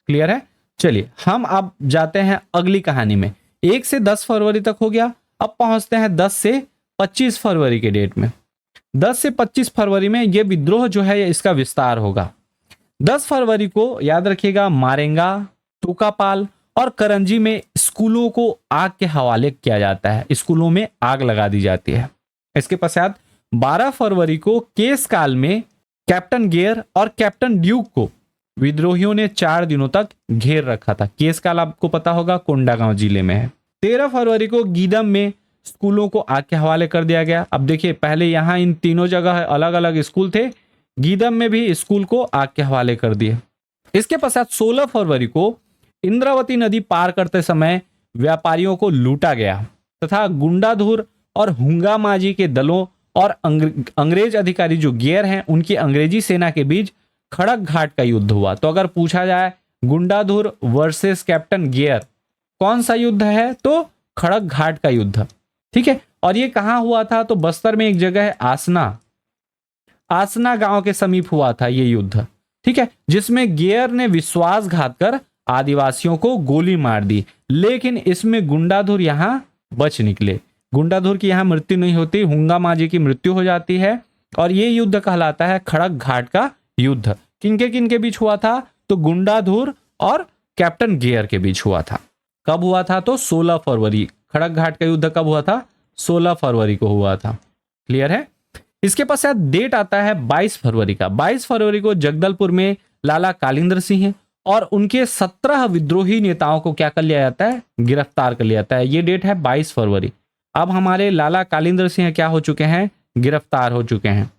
क्लियर है। चलिए हम अब जाते हैं अगली कहानी में। 1 से 10 फरवरी तक हो गया। अब पहुंचते हैं 10 से 25 फरवरी के डेट में। 10 से 25 फरवरी में यह विद्रोह जो है इसका विस्तार होगा। 10 फरवरी को याद रखिएगा मारेंगा, तोकापाल और करंजी में स्कूलों को आग के हवाले किया जाता है, स्कूलों में आग लगा दी जाती है। इसके पश्चात 12 फरवरी को केसकाल में कैप्टन गेयर और कैप्टन ड्यूक को विद्रोहियों ने 4 दिनों तक घेर रखा था। केसकाल आपको पता होगा कोंडागांव जिले में है। 13 फरवरी को गीदम में स्कूलों को आग के हवाले कर दिया गया। अब देखिए पहले यहाँ इन तीनों जगह अलग अलग स्कूल थे, गीदम में भी स्कूल को आग के हवाले कर दिए। इसके पश्चात 16 फरवरी को इंद्रावती नदी पार करते समय व्यापारियों को लूटा गया तथा गुंडाधुर और हुंगामाजी के दलों और अंग्रेज अधिकारी जो गेयर हैं उनकी अंग्रेजी सेना के बीच खड़क घाट का युद्ध हुआ। तो अगर पूछा जाए गुंडाधुर वर्सेस कैप्टन गेयर कौन सा युद्ध है, तो खड़क घाट का युद्ध, ठीक है। और ये कहां हुआ था, तो बस्तर में एक जगह है आसना, आसना गांव के समीप हुआ था ये युद्ध, ठीक है, जिसमें गेयर ने विश्वासघात कर आदिवासियों को गोली मार दी। लेकिन इसमें गुंडाधुर यहां बच निकले। गुंडाधुर की यहां मृत्यु नहीं होती, हुंगामाजी की मृत्यु हो जाती है। और ये युद्ध कहलाता है खड़क घाट का युद्ध। किनके बीच हुआ था, तो गुंडाधुर और कैप्टन गेयर के बीच हुआ था। कब हुआ था, तो 16 फरवरी। खड़क घाट का युद्ध कब हुआ था, 16 फरवरी को हुआ था। क्लियर है। इसके पश्चात डेट आता है 22 फरवरी का। 22 फरवरी को जगदलपुर में लाला कालिंदर सिंह और उनके 17 विद्रोही नेताओं को क्या कर लिया जाता है, गिरफ्तार कर लिया जाता है। ये डेट है 22 फरवरी। अब हमारे लाला कालिंदर सिंह क्या हो चुके हैं, गिरफ्तार हो चुके हैं।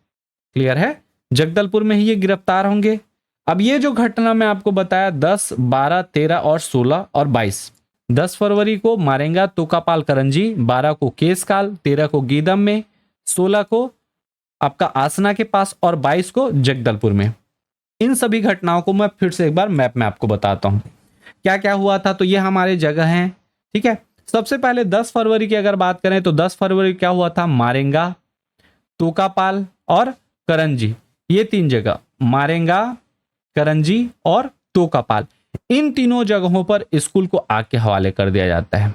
क्लियर है। जगदलपुर में ही ये गिरफ्तार होंगे। अब ये जो घटना मैं आपको बताया 10, 12, 13 और 16 और 22, 10 फरवरी को मारेंगा तोकापाल करंजी, 12 को केसकाल, 13 को गीदम में, 16 को आपका आसना के पास और 22 को जगदलपुर में। इन सभी घटनाओं को मैं फिर से एक बार मैप में आपको बताता हूं क्या क्या हुआ था। तो ये हमारे जगह हैं, ठीक है। सबसे पहले 10 फरवरी की अगर बात करें तो 10 फरवरी क्या हुआ था, मारेंगा, तोकापाल और करंजी, ये 3 जगह, मारेंगा, करंजी और तोकापाल, इन तीनों जगहों पर स्कूल को आग के हवाले कर दिया जाता है।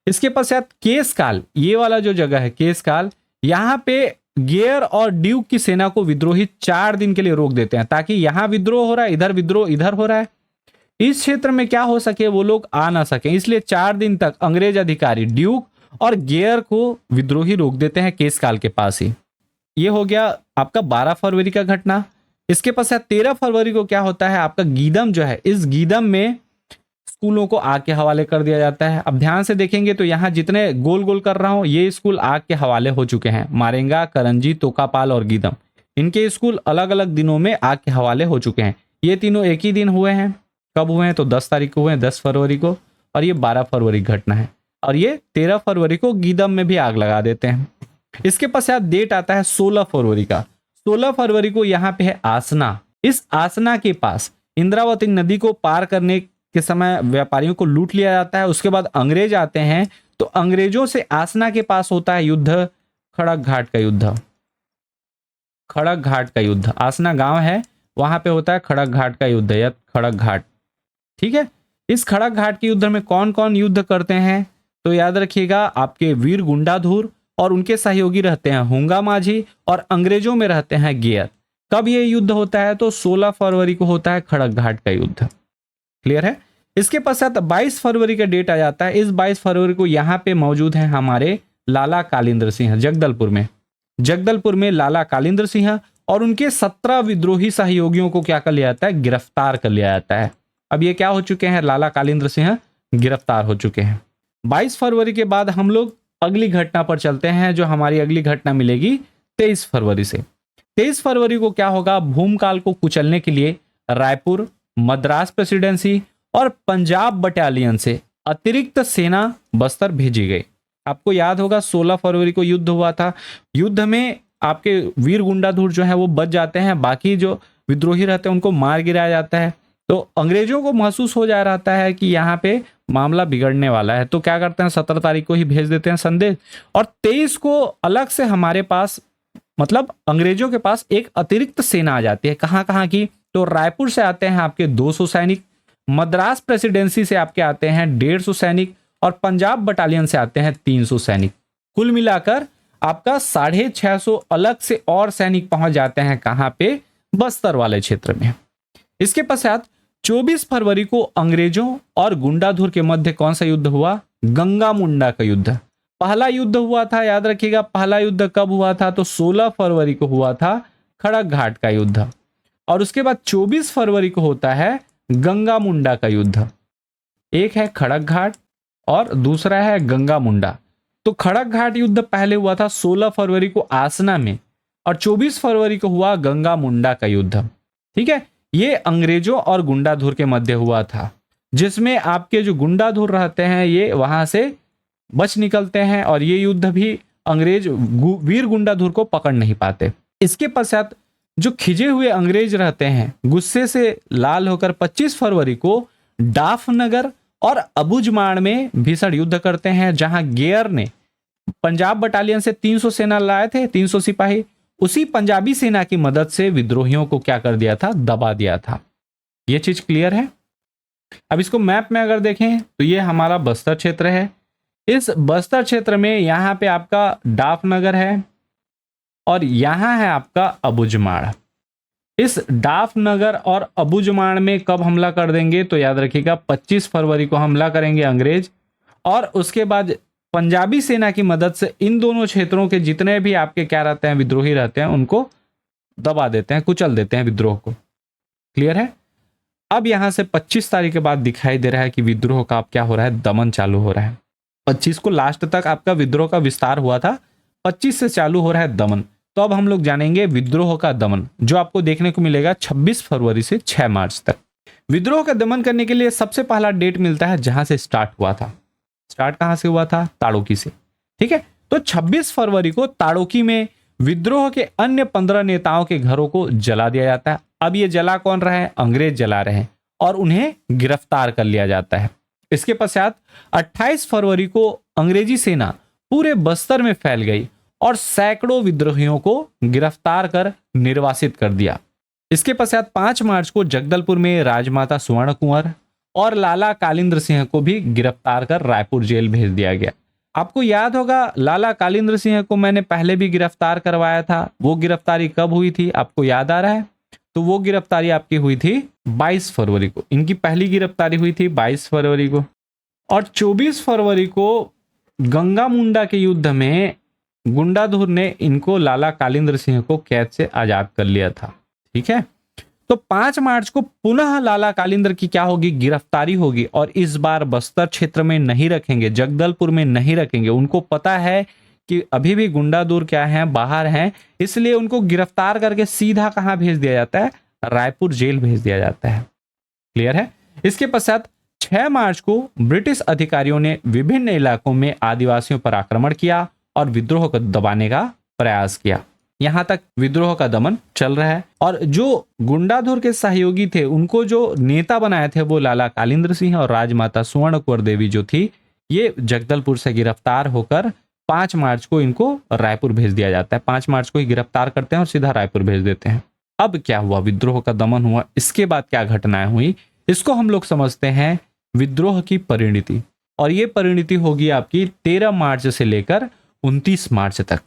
इसके पश्चात केसकाल, ये वाला जो जगह है केसकाल, यहां पे गेयर और ड्यूक की सेना को विद्रोही 4 दिन के लिए रोक देते हैं ताकि यहां विद्रोह हो रहा है, इधर विद्रोह इधर हो रहा है, इस क्षेत्र में क्या हो सके, वो लोग आ ना सके। इसलिए 4 दिन तक अंग्रेज अधिकारी ड्यूक और गेयर को विद्रोही रोक देते हैं केसकाल के पास ही। ये हो गया आपका 12 फरवरी का घटना। इसके पश्चात 13 फरवरी को क्या होता है, आपका गीदम जो है, इस गीदम में स्कूलों को आग के हवाले कर दिया जाता है। अब ध्यान से देखेंगे तो यहाँ जितने गोल गोल कर रहा हूं ये स्कूल आग के हवाले हो चुके हैं। मारेंगा, करंजी, तोकापाल और गीदम, इनके स्कूल अलग अलग दिनों में आग के हवाले हो चुके हैं। ये तीनों एक ही दिन हुए हैं। कब हुए हैं, तो 10 तारीख को हुए हैं, 10 फरवरी को, और ये 12 फरवरी घटना है। और ये 13 फरवरी को गीदम में भी आग लगा देते हैं। इसके पश्चात डेट आता है 16 फरवरी का। 16 फरवरी को यहाँ पे है आसना। इस आसना के पास इंद्रावती नदी को पार करने के समय व्यापारियों को लूट लिया जाता है। उसके बाद अंग्रेज आते हैं तो अंग्रेजों से आसना के पास होता है युद्ध, खड़क घाट का युद्ध। खड़क घाट का युद्ध, आसना गांव है वहां पे होता है खड़क घाट का युद्ध या खड़क घाट, ठीक है। इस खड़क घाट के युद्ध में कौन कौन युद्ध करते हैं, तो याद रखिएगा आपके वीर गुंडाधुर और उनके सहयोगी रहते हैं हुंगा माझी और अंग्रेजों में रहते हैं गेयर। कब ये युद्ध होता है, तो 16 फरवरी को होता है खड़क घाट का युद्ध। क्लियर है। इसके पश्चात 22 फरवरी का डेट आ जाता है। इस 22 फरवरी को यहाँ पे मौजूद हैं हमारे लाला कालिंदर सिंह जगदलपुर में। जगदलपुर में लाला कालिंदर सिंह और उनके 17 विद्रोही सहयोगियों को क्या कर लिया जाता है, गिरफ्तार कर लिया जाता है। अब ये क्या हो चुके हैं, लाला कालिंद्र सिंह गिरफ्तार हो चुके हैं। 22 फरवरी के बाद हम लोग अगली घटना पर चलते हैं, जो हमारी अगली घटना मिलेगी 23 फरवरी से। 23 फरवरी को क्या होगा, भूमकाल को कुचलने के लिए रायपुर, मद्रास प्रेसिडेंसी और पंजाब बटालियन से अतिरिक्त सेना बस्तर भेजी गई। आपको याद होगा 16 फरवरी को युद्ध हुआ था। युद्ध में आपके वीर गुंडाधुर जो है वो बच जाते हैं, बाकी जो विद्रोही रहते हैं उनको मार गिराया जाता है। तो अंग्रेजों को महसूस हो जा रहा है कि यहाँ पे मामला बिगड़ने वाला है, तो क्या करते हैं 17 तारीख को ही भेज देते हैं संदेश, और 23 को अलग से हमारे पास, मतलब अंग्रेजों के पास एक अतिरिक्त सेना आ जाती है। कहाँ कहाँ की, तो रायपुर से आते हैं आपके 200 सैनिक, मद्रास प्रेसिडेंसी से आपके आते हैं 150 सैनिक और पंजाब बटालियन से आते हैं 300 सैनिक। कुल मिलाकर आपका 650 अलग से और सैनिक पहुंच जाते हैं कहाँ पे, बस्तर वाले क्षेत्र में। इसके पश्चात 24 फरवरी को अंग्रेजों और गुंडाधुर के मध्य कौन सा युद्ध हुआ, गंगा मुंडा का युद्ध। पहला युद्ध हुआ था, याद रखिएगा पहला युद्ध कब हुआ था, तो 16 फरवरी को हुआ था खड़क घाट का युद्ध, और उसके बाद 24 फरवरी को होता है गंगा मुंडा का युद्ध। एक है खड़क घाट और दूसरा है गंगा मुंडा। तो खड़क घाट युद्ध पहले हुआ था 16 फरवरी को आसना में, और 24 फरवरी को हुआ गंगा मुंडा का युद्ध। ठीक है, ये अंग्रेजों और गुंडाधुर के मध्य हुआ था, जिसमें आपके जो गुंडाधुर रहते हैं ये वहां से बच निकलते हैं, और ये युद्ध भी अंग्रेज वीर गुंडाधुर को पकड़ नहीं पाते। इसके पश्चात जो खिजे हुए अंग्रेज रहते हैं गुस्से से लाल होकर 25 फरवरी को डाफनगर और अबुजमाड़ में भीषण युद्ध करते हैं, जहां गेयर ने पंजाब बटालियन से 300 सेना लाए थे, 300 सिपाही, उसी पंजाबी सेना की मदद से विद्रोहियों को क्या कर दिया था, दबा दिया था। यह चीज क्लियर है। अब इसको मैप में अगर देखें तो ये हमारा बस्तर क्षेत्र है। इस बस्तर क्षेत्र में यहाँ पे आपका डाफनगर है और यहाँ है आपका अबुजमाड़। इस डाफनगर और अबुजमाड़ में कब हमला कर देंगे, तो याद रखिएगा 25 फरवरी को हमला करेंगे अंग्रेज, और उसके बाद पंजाबी सेना की मदद से इन दोनों क्षेत्रों के जितने भी आपके क्या रहते हैं, विद्रोही रहते हैं, उनको दबा देते हैं, कुचल देते हैं विद्रोह को। क्लियर है। अब यहां से 25 तारीख के बाद दिखाई दे रहा है कि विद्रोह का अब क्या हो रहा है, दमन चालू हो रहा है। 25 को लास्ट तक आपका विद्रोह का विस्तार हुआ था, 25 से चालू हो रहा है दमन। तो अब हम लोग जानेंगे विद्रोह का दमन, जो आपको देखने को मिलेगा 26 फरवरी से 6 मार्च तक। विद्रोह का दमन करने के लिए सबसे पहला डेट मिलता है जहां से स्टार्ट हुआ था। स्टार्ट कहां से हुआ था, ताड़ोकी से। ठीक है, तो 26 फरवरी को ताड़ोकी में विद्रोह के अन्य 15 नेताओं के घरों को जला दिया जाता है। अब ये जला कौन रहा है, अंग्रेज जला रहे हैं, और उन्हें गिरफ्तार कर लिया जाता है। इसके पश्चात 28 फरवरी को अंग्रेजी सेना पूरे बस्तर में फैल गई और सैकड़ों विद्रोहियों को गिरफ्तार कर निर्वासित कर दिया। इसके पश्चात 5 मार्च को जगदलपुर में राजमाता स्वर्ण कुंवर और लाला कालिंद्र सिंह को भी गिरफ्तार कर रायपुर जेल भेज दिया गया। आपको याद होगा लाला कालिंद्र सिंह को मैंने पहले भी गिरफ्तार करवाया था। वो गिरफ्तारी कब हुई थी, आपको याद आ रहा है? तो वो गिरफ्तारी आपकी हुई थी 22 फरवरी को। इनकी पहली गिरफ्तारी हुई थी 22 फरवरी को, और 24 फरवरी को गंगा मुंडा के युद्ध में गुंडाधुर ने इनको लाला कालिंद्र सिंह को कैद से आजाद कर लिया था। ठीक है, तो 5 मार्च को पुनः लाला कालिंद्र की क्या होगी, गिरफ्तारी होगी, और इस बार बस्तर क्षेत्र में नहीं रखेंगे, जगदलपुर में नहीं रखेंगे। उनको पता है कि अभी भी गुंडाधुर क्या हैं, बाहर हैं, इसलिए उनको गिरफ्तार करके सीधा कहां भेज दिया जाता है, रायपुर जेल भेज दिया जाता है। क्लियर है। इसके पश्चात 6 मार्च को ब्रिटिश अधिकारियों ने विभिन्न इलाकों में आदिवासियों पर आक्रमण किया और विद्रोह को दबाने का प्रयास किया। यहां तक विद्रोह का दमन चल रहा है, और जो गुंडाधुर के सहयोगी थे उनको जो नेता बनाए थे वो लाला कालिंद्र सिंह और राजमाता स्वर्ण कुंवर देवी जो थी, ये जगदलपुर से गिरफ्तार होकर 5 मार्च को इनको रायपुर भेज दिया जाता है। 5 मार्च को ही गिरफ्तार करते हैं और सीधा रायपुर भेज देते हैं। अब क्या हुआ, विद्रोह का दमन हुआ, इसके बाद क्या घटनाएं हुई, इसको हम लोग समझते हैं विद्रोह की परिणति। और ये परिणति होगी आपकी 13 मार्च से लेकर 29 मार्च तक।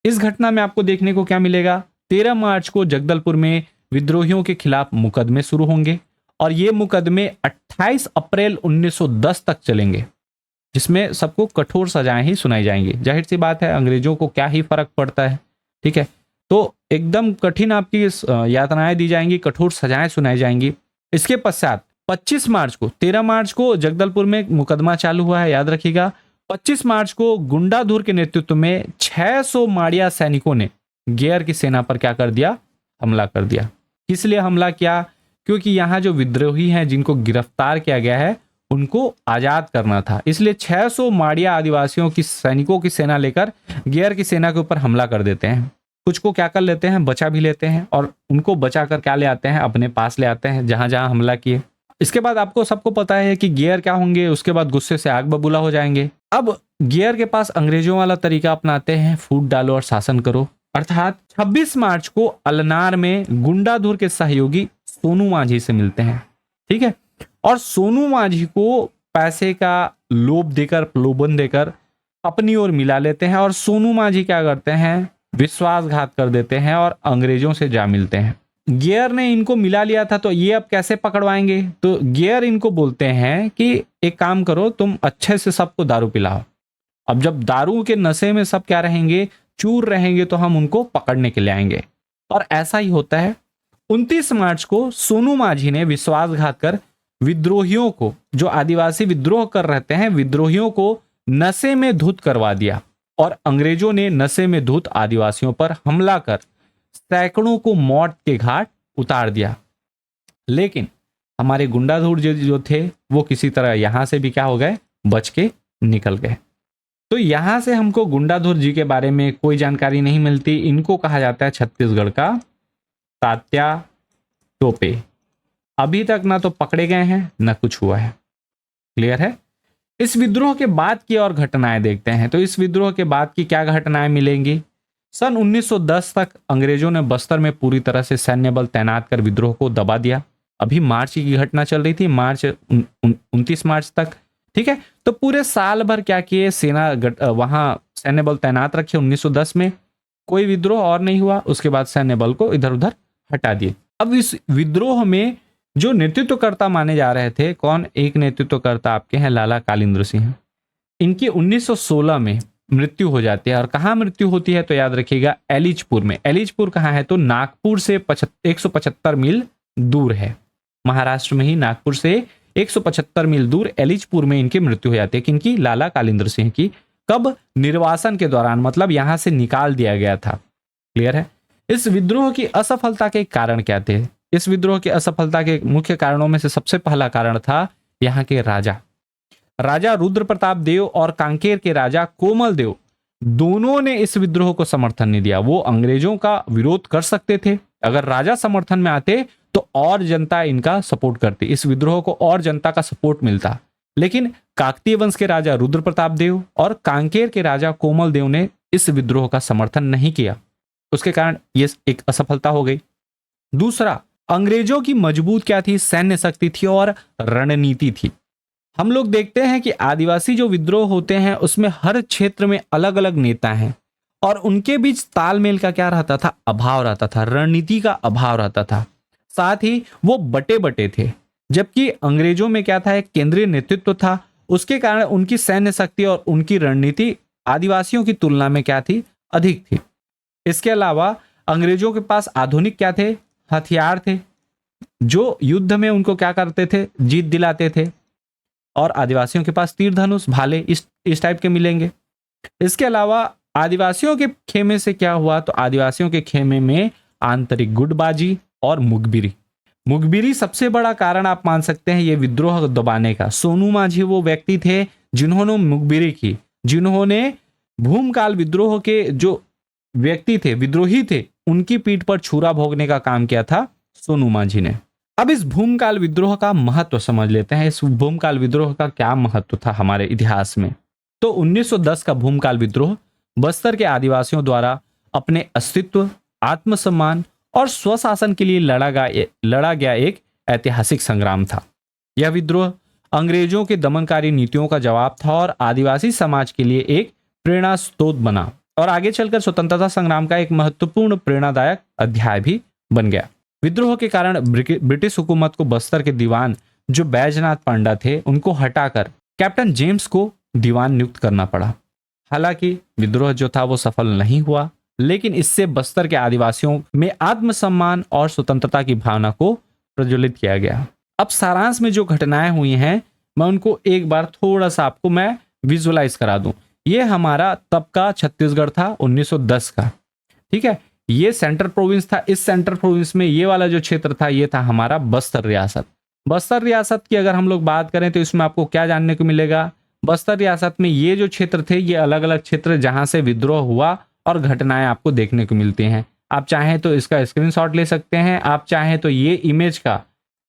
इस घटना में आपको देखने को क्या मिलेगा, 13 मार्च को जगदलपुर में विद्रोहियों के खिलाफ मुकदमे शुरू होंगे, और ये मुकदमे 28 अप्रैल 1910 तक चलेंगे, जिसमें सबको कठोर सजाएं ही सुनाई जाएंगी। जाहिर सी बात है, अंग्रेजों को क्या ही फर्क पड़ता है। ठीक है, तो एकदम कठिन आपकी यातनाएं दी जाएंगी, कठोर सजाएं सुनाई जाएंगी। इसके पश्चात 25 मार्च को 13 मार्च को जगदलपुर में मुकदमा चालू हुआ है, याद रखिएगा। 25 मार्च को गुंडाधुर के नेतृत्व में 600 माड़िया सैनिकों ने गेयर की सेना पर क्या कर दिया, हमला कर दिया। किस लिए हमला किया? क्योंकि यहाँ जो विद्रोही हैं जिनको गिरफ्तार किया गया है उनको आजाद करना था, इसलिए 600 माड़िया आदिवासियों की सैनिकों की सेना लेकर गेयर की सेना के ऊपर हमला कर देते हैं। कुछ को क्या कर लेते हैं, बचा भी लेते हैं, और उनको बचा कर क्या ले आते हैं, अपने पास ले आते हैं जहां जहां हमला किए। इसके बाद आपको सबको पता है कि गेयर क्या होंगे, उसके बाद गुस्से से आग बबूला हो जाएंगे। अब गेयर के पास अंग्रेजों वाला तरीका अपनाते हैं, फूट डालो और शासन करो। अर्थात 26 मार्च को अलनार में गुंडाधुर के सहयोगी सोनू मांझी से मिलते हैं, ठीक है, और सोनू मांझी को पैसे का लोभ देकर, प्रलोभन देकर अपनी ओर मिला लेते हैं, और सोनू मांझी क्या करते हैं, विश्वासघात कर देते हैं और अंग्रेजों से जा मिलते हैं। गेयर ने इनको मिला लिया था, तो ये अब कैसे पकड़वाएंगे? तो गेयर इनको बोलते हैं कि एक काम करो, तुम अच्छे से सबको दारू पिलाओ। अब जब दारू के नशे में सब क्या रहेंगे, चूर रहेंगे, तो हम उनको पकड़ने के लिए आएंगे। और ऐसा ही होता है। 29 मार्च को सोनू मांझी ने विश्वासघात कर विद्रोहियों को, जो आदिवासी विद्रोह कर रहते हैं, विद्रोहियों को नशे में धुत करवा दिया, और अंग्रेजों ने नशे में धुत आदिवासियों पर हमला कर सैकड़ों को मौत के घाट उतार दिया। लेकिन हमारे गुंडाधुर जो थे वो किसी तरह यहां से भी क्या हो गए, बच के निकल गए। तो यहां से हमको गुंडाधुर जी के बारे में कोई जानकारी नहीं मिलती। इनको कहा जाता है छत्तीसगढ़ का तात्या टोपे। अभी तक ना तो पकड़े गए हैं ना कुछ हुआ है। क्लियर है? इस विद्रोह के बाद की और घटनाएं देखते हैं। तो इस विद्रोह के बाद की क्या घटनाएं मिलेंगी? सन 1910 तक अंग्रेजों ने बस्तर में पूरी तरह से सैन्य बल तैनात कर विद्रोह को दबा दिया। अभी मार्च की घटना चल रही थी, मार्च 29 मार्च तक, ठीक है। तो पूरे साल भर क्या किए, सेना वहां सैन्य बल तैनात रखे। 1910 में कोई विद्रोह और नहीं हुआ। उसके बाद सैन्य बल को इधर उधर हटा दिए। अब इस विद्रोह में जो नेतृत्वकर्ता माने जा रहे थे, कौन? एक नेतृत्वकर्ता आपके हैं लाला कालिंद्र सिंह। इनकी 1916 में मृत्यु हो जाती है। और कहाँ मृत्यु होती है? तो याद रखिएगा, एलिचपुर में। एलिचपुर कहाँ है? तो नागपुर से 175 मील दूर है। महाराष्ट्र में ही नागपुर से 175 मील दूर एलिचपुर में इनकी मृत्यु हो जाती है। किनकी? लाला कालिंद्र सिंह की। कब? निर्वासन के दौरान, मतलब यहां से निकाल दिया गया था। क्लियर है? इस विद्रोह की असफलता के कारण क्या थे? इस विद्रोह की असफलता के मुख्य कारणों में से सबसे पहला कारण था यहाँ के राजा रुद्र प्रताप देव और कांकेर के राजा कोमल देव, दोनों ने इस विद्रोह को समर्थन नहीं दिया। वो अंग्रेजों का विरोध कर सकते थे, अगर राजा समर्थन में आते तो और जनता इनका सपोर्ट करती, इस विद्रोह को और जनता का सपोर्ट मिलता। लेकिन काकतीय वंश के राजा रुद्र प्रताप देव और कांकेर के राजा कोमल देव ने इस विद्रोह का समर्थन नहीं किया। उसके कारण ये एक असफलता हो गई। दूसरा, अंग्रेजों की मजबूत क्या थी? सैन्य शक्ति थी और रणनीति थी। हम लोग देखते हैं कि आदिवासी जो विद्रोह होते हैं उसमें हर क्षेत्र में अलग अलग नेता हैं, और उनके बीच तालमेल का क्या रहता था? अभाव रहता था, रणनीति का अभाव रहता था। साथ ही वो बटे बटे थे। जबकि अंग्रेजों में क्या था? एक केंद्रीय नेतृत्व था। उसके कारण उनकी सैन्य शक्ति और उनकी रणनीति आदिवासियों की तुलना में क्या थी? अधिक थी। इसके अलावा अंग्रेजों के पास आधुनिक क्या थे? हथियार थे, जो युद्ध में उनको क्या करते थे? जीत दिलाते थे। और आदिवासियों के पास तीर धनुष, भाले इस टाइप के मिलेंगे। इसके अलावा आदिवासियों के खेमे से क्या हुआ? तो आदिवासियों के खेमे में आंतरिक गुटबाजी और मुखबिरी सबसे बड़ा कारण आप मान सकते हैं ये विद्रोह दबाने का। सोनू मांझी वो व्यक्ति थे जिन्होंने मुखबिरी की, जिन्होंने भूमकाल विद्रोह के जो व्यक्ति थे, विद्रोही थे, उनकी पीठ पर छुरा भोगने का काम किया था सोनू मांझी ने। अब इस भूमकाल विद्रोह का महत्व समझ लेते हैं। इस भूमकाल विद्रोह का क्या महत्व था हमारे इतिहास में? तो 1910 का भूमकाल विद्रोह बस्तर के आदिवासियों द्वारा अपने अस्तित्व, आत्मसम्मान और स्वशासन के लिए लड़ा गया एक ऐतिहासिक संग्राम था। यह विद्रोह अंग्रेजों के दमनकारी नीतियों का जवाब था और आदिवासी समाज के लिए एक प्रेरणा स्रोत बना, और आगे चलकर स्वतंत्रता संग्राम का एक महत्वपूर्ण प्रेरणादायक अध्याय भी बन गया। विद्रोह के कारण ब्रिटिश हुकूमत को बस्तर के दीवान जो बैजनाथ पांडा थे उनको हटाकर कैप्टन जेम्स को दीवान नियुक्त करना पड़ा। हालांकि विद्रोह जो था वो सफल नहीं हुआ। लेकिन इससे बस्तर के आदिवासियों में आत्मसम्मान और स्वतंत्रता की भावना को प्रज्वलित किया गया। अब सारांश में जो घटनाएं हुई हैं मैं उनको एक बार थोड़ा सा आपको मैं विजुअलाइज करा दूं। ये हमारा तब का छत्तीसगढ़ था 1910 का, ठीक है। ये सेंट्रल प्रोविंस था। इस सेंट्रल प्रोविंस में ये वाला जो क्षेत्र था ये था हमारा बस्तर रियासत। बस्तर रियासत की अगर हम लोग बात करें तो इसमें आपको क्या जानने को मिलेगा, बस्तर रियासत में ये जो क्षेत्र थे ये अलग अलग क्षेत्र जहां से विद्रोह हुआ और घटनाएं आपको देखने को मिलती हैं। आप चाहें तो इसका स्क्रीनशॉट ले सकते हैं, आप चाहें तो ये इमेज का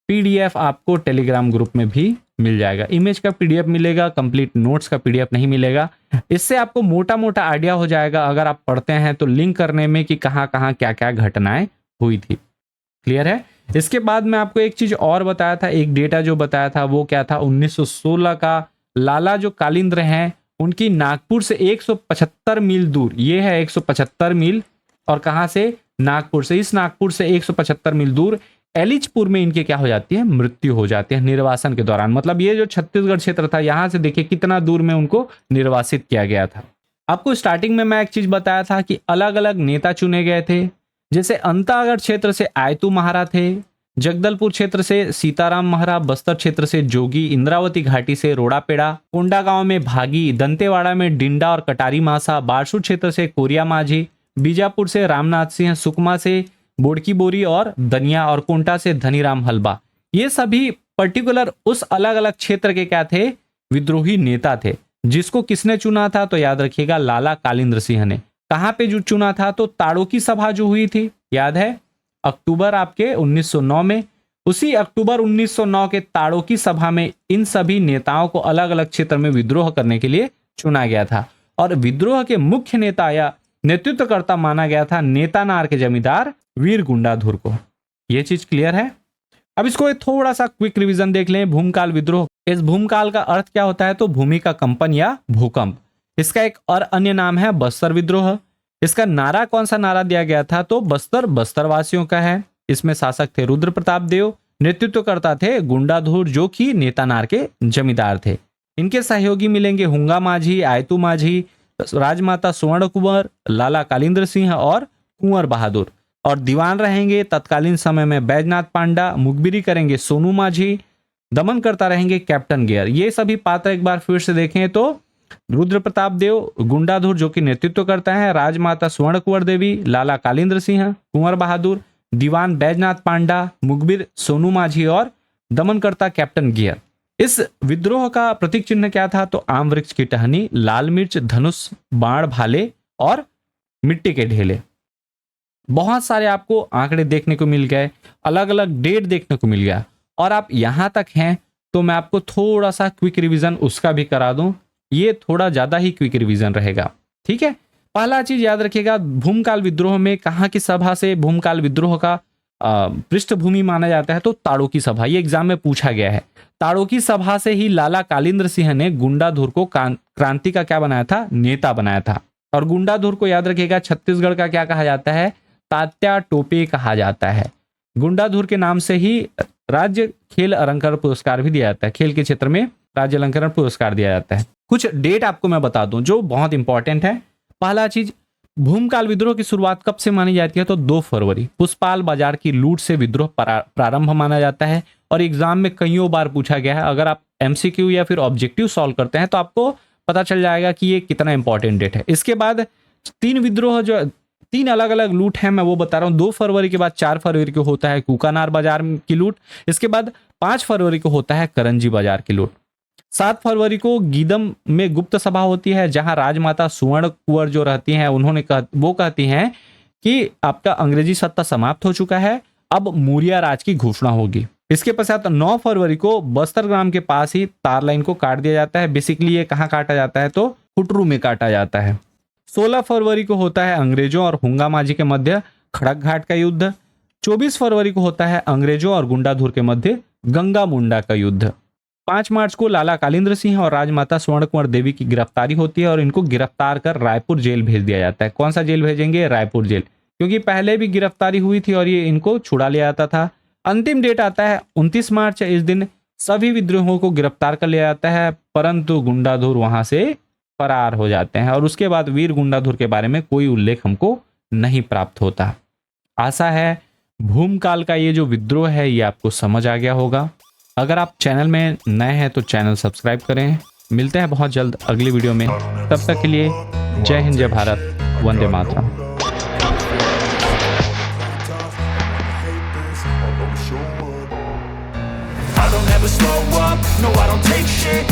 पीडीएफ आपको टेलीग्राम ग्रुप में भी मिल जाएगा। इमेज का पीडीएफ मिलेगा, कंप्लीट नोट्स का पीडीएफ नहीं मिलेगा। इससे आपको मोटा मोटा आइडिया हो जाएगा अगर आप पढ़ते हैं तो लिंक करने में कि कहाँ कहाँ क्या क्या घटनाएं हुई थी। क्लियर है। इसके बाद मैं आपको एक चीज और बताया था, एक डेटा जो बताया था वो क्या था, 1916 का लाला जो कालिंद्र हैं उनकी नागपुर से 175 मील दूर, ये है 175 मील, और कहां से, नागपुर से। इस नागपुर से 175 मील दूर एलिचपुर में इनके क्या हो जाती है, मृत्यु हो जाती है निर्वासन के दौरान। मतलब ये जो छत्तीसगढ़ क्षेत्र था यहां से देखिए कितना दूर में उनको निर्वासित किया गया था। आपको स्टार्टिंग में मैं एक चीज बताया था कि अलग अलग नेता चुने गए थे, जैसे अंतागढ़ क्षेत्र से आयतू महारा थे, जगदलपुर क्षेत्र से सीताराम महारा, बस्तर क्षेत्र से जोगी, इंद्रावती घाटी से रोड़ापेड़ा, कोंडागांव में भागी, दंतेवाड़ा में डिंडा और कटारी मासा, बारसूर क्षेत्र से कोरिया माझी, बीजापुर से रामनाथ सिंह, सुकमा से बोड़की बोरी और दनिया, और कोंटा से धनीराम हलबा। ये सभी पर्टिकुलर उस अलग अलग क्षेत्र के क्या थे, विद्रोही नेता थे। जिसको किसने चुना था तो याद रखिएगा लाला कालिंद्र सिंह ने। कहां पे जो चुना था तो ताड़ों की सभा जो हुई थी, याद है, अक्टूबर आपके 1909 में। उसी अक्टूबर 1909 के ताड़ों की सभा में इन सभी नेताओं को अलग अलग क्षेत्र में विद्रोह करने के लिए चुना गया था, और विद्रोह के मुख्य नेता या नेतृत्वकर्ता माना गया था नेतानार के जमींदार वीर गुंडाधुर को। यह चीज क्लियर है। अब इसको एक थोड़ा सा क्विक रिवीजन देख लें। भूमकाल विद्रोह, इस भूमकाल का अर्थ क्या होता है तो भूमि का कंपन या भूकंप। इसका एक और अन्य नाम है बस्तर विद्रोह। इसका नारा कौन सा नारा दिया गया था तो बस्तर बस्तर वासियों का है। इसमें शासक थे रुद्र प्रताप देव, नेतृत्वकर्ता थे गुंडाधुर जो कि नेतानार के जमींदार थे। इनके सहयोगी मिलेंगे हुंगा माझी, आयतू माझी, राजमाता स्वर्ण कुंवर, लाला कालिंद्र सिंह और कुंवर बहादुर। और दीवान रहेंगे तत्कालीन समय में बैजनाथ पांडा, मुखबिरी करेंगे सोनू माझी, दमन करता रहेंगे कैप्टन गियर। ये सभी पात्र एक बार फिर से देखें तो रुद्र प्रताप देव, गुंडाधुर जो कि नेतृत्व करता है, राजमाता स्वर्ण कुंवर देवी, लाला कालिंद्र सिंह, कुंवर बहादुर, दीवान बैजनाथ पांडा, मुखबिर सोनू माझी और दमनकर्ता कैप्टन गियर। इस विद्रोह का प्रतीक चिन्ह क्या था तो आम वृक्ष की टहनी, लाल मिर्च, धनुष, बाण भाले और मिट्टी के ढेले। बहुत सारे आपको आंकड़े देखने को मिल गए, अलग अलग डेट देखने को मिल गया। और आप यहां तक हैं तो मैं आपको थोड़ा सा क्विक रिवीजन उसका भी करा दूं। ये थोड़ा ज्यादा ही क्विक रिवीजन रहेगा, ठीक है। पहला चीज याद रखिएगा, भूमकाल विद्रोह में कहां की सभा से भूमकाल विद्रोह का पृष्ठभूमि माना जाता है तो ताड़ों की सभा। ये एग्जाम में पूछा गया है। ताड़ों की सभा से ही लाला कालिंद्र सिंह ने गुंडाधुर को क्रांति का क्या बनाया था, नेता बनाया था। और गुंडाधुर को याद रखिएगा छत्तीसगढ़ का क्या कहा जाता है, तात्या टोपे कहा जाता है। गुंडाधुर के नाम से ही राज्य खेल अलंकरण पुरस्कार भी दिया जाता है। खेल के क्षेत्र में राज्य अलंकरण पुरस्कार दिया जाता है। कुछ डेट आपको मैं बता दूं जो बहुत इंपॉर्टेंट है। पहला चीज, भूमकाल विद्रोह की शुरुआत कब से मानी जाती है तो 2 फरवरी, पुष्पाल बाजार की लूट से विद्रोह प्रारंभ माना जाता है। और एग्जाम में कईयों बार पूछा गया है। अगर आप एमसीक्यू या फिर ऑब्जेक्टिव सॉल्व करते हैं तो आपको पता चल जाएगा कि ये कितना इंपॉर्टेंट डेट है। इसके बाद 3 विद्रोह, जो 3 अलग अलग लूट है मैं वो बता रहा हूँ। 2 फरवरी के बाद 4 फरवरी को होता है कुकानार बाजार की लूट। इसके बाद 5 फरवरी को होता है करंजी बाजार की लूट। 7 फरवरी को गीदम में गुप्त सभा होती है जहां राजमाता सुवर्ण कुंवर जो रहती हैं वो कहती हैं कि आपका अंग्रेजी सत्ता समाप्त हो चुका है, अब मौर्य राज की घोषणा होगी। इसके पश्चात 9 फरवरी को बस्तर ग्राम के पास ही तार लाइन को काट दिया जाता है। बेसिकली ये कहाँ काटा जाता है तो खुटरू में काटा जाता है। 16 फरवरी को होता है अंग्रेजों और हुंगा माझी के मध्य खड़क घाट का युद्ध। 24 फरवरी को होता है अंग्रेजों और गुंडाधुर के मध्य गंगा मुंडा का युद्ध। 5 मार्च को लाला कालिंद्र सिंह और राजमाता स्वर्ण कुंवर देवी की गिरफ्तारी होती है और इनको गिरफ्तार कर रायपुर जेल भेज दिया जाता है। कौन सा जेल भेजेंगे, रायपुर जेल, क्योंकि पहले भी गिरफ्तारी हुई थी और ये इनको छुड़ा लिया जाता था। अंतिम डेट आता है 29 मार्च। इस दिन सभी विद्रोहों को गिरफ्तार कर लिया जाता है, परंतु गुंडाधुर वहां से फरार हो जाते हैं। और उसके बाद वीर गुंडाधुर के बारे में कोई उल्लेख हमको नहीं प्राप्त होता। आशा है भूमकाल का ये जो विद्रोह है ये आपको समझ आ गया होगा। अगर आप चैनल में नए हैं तो चैनल सब्सक्राइब करें। मिलते हैं बहुत जल्द अगली वीडियो में, तब तक के लिए जय हिंद, जय Bharat, Vande Mataram. I don't ever slow up, no I don't take shit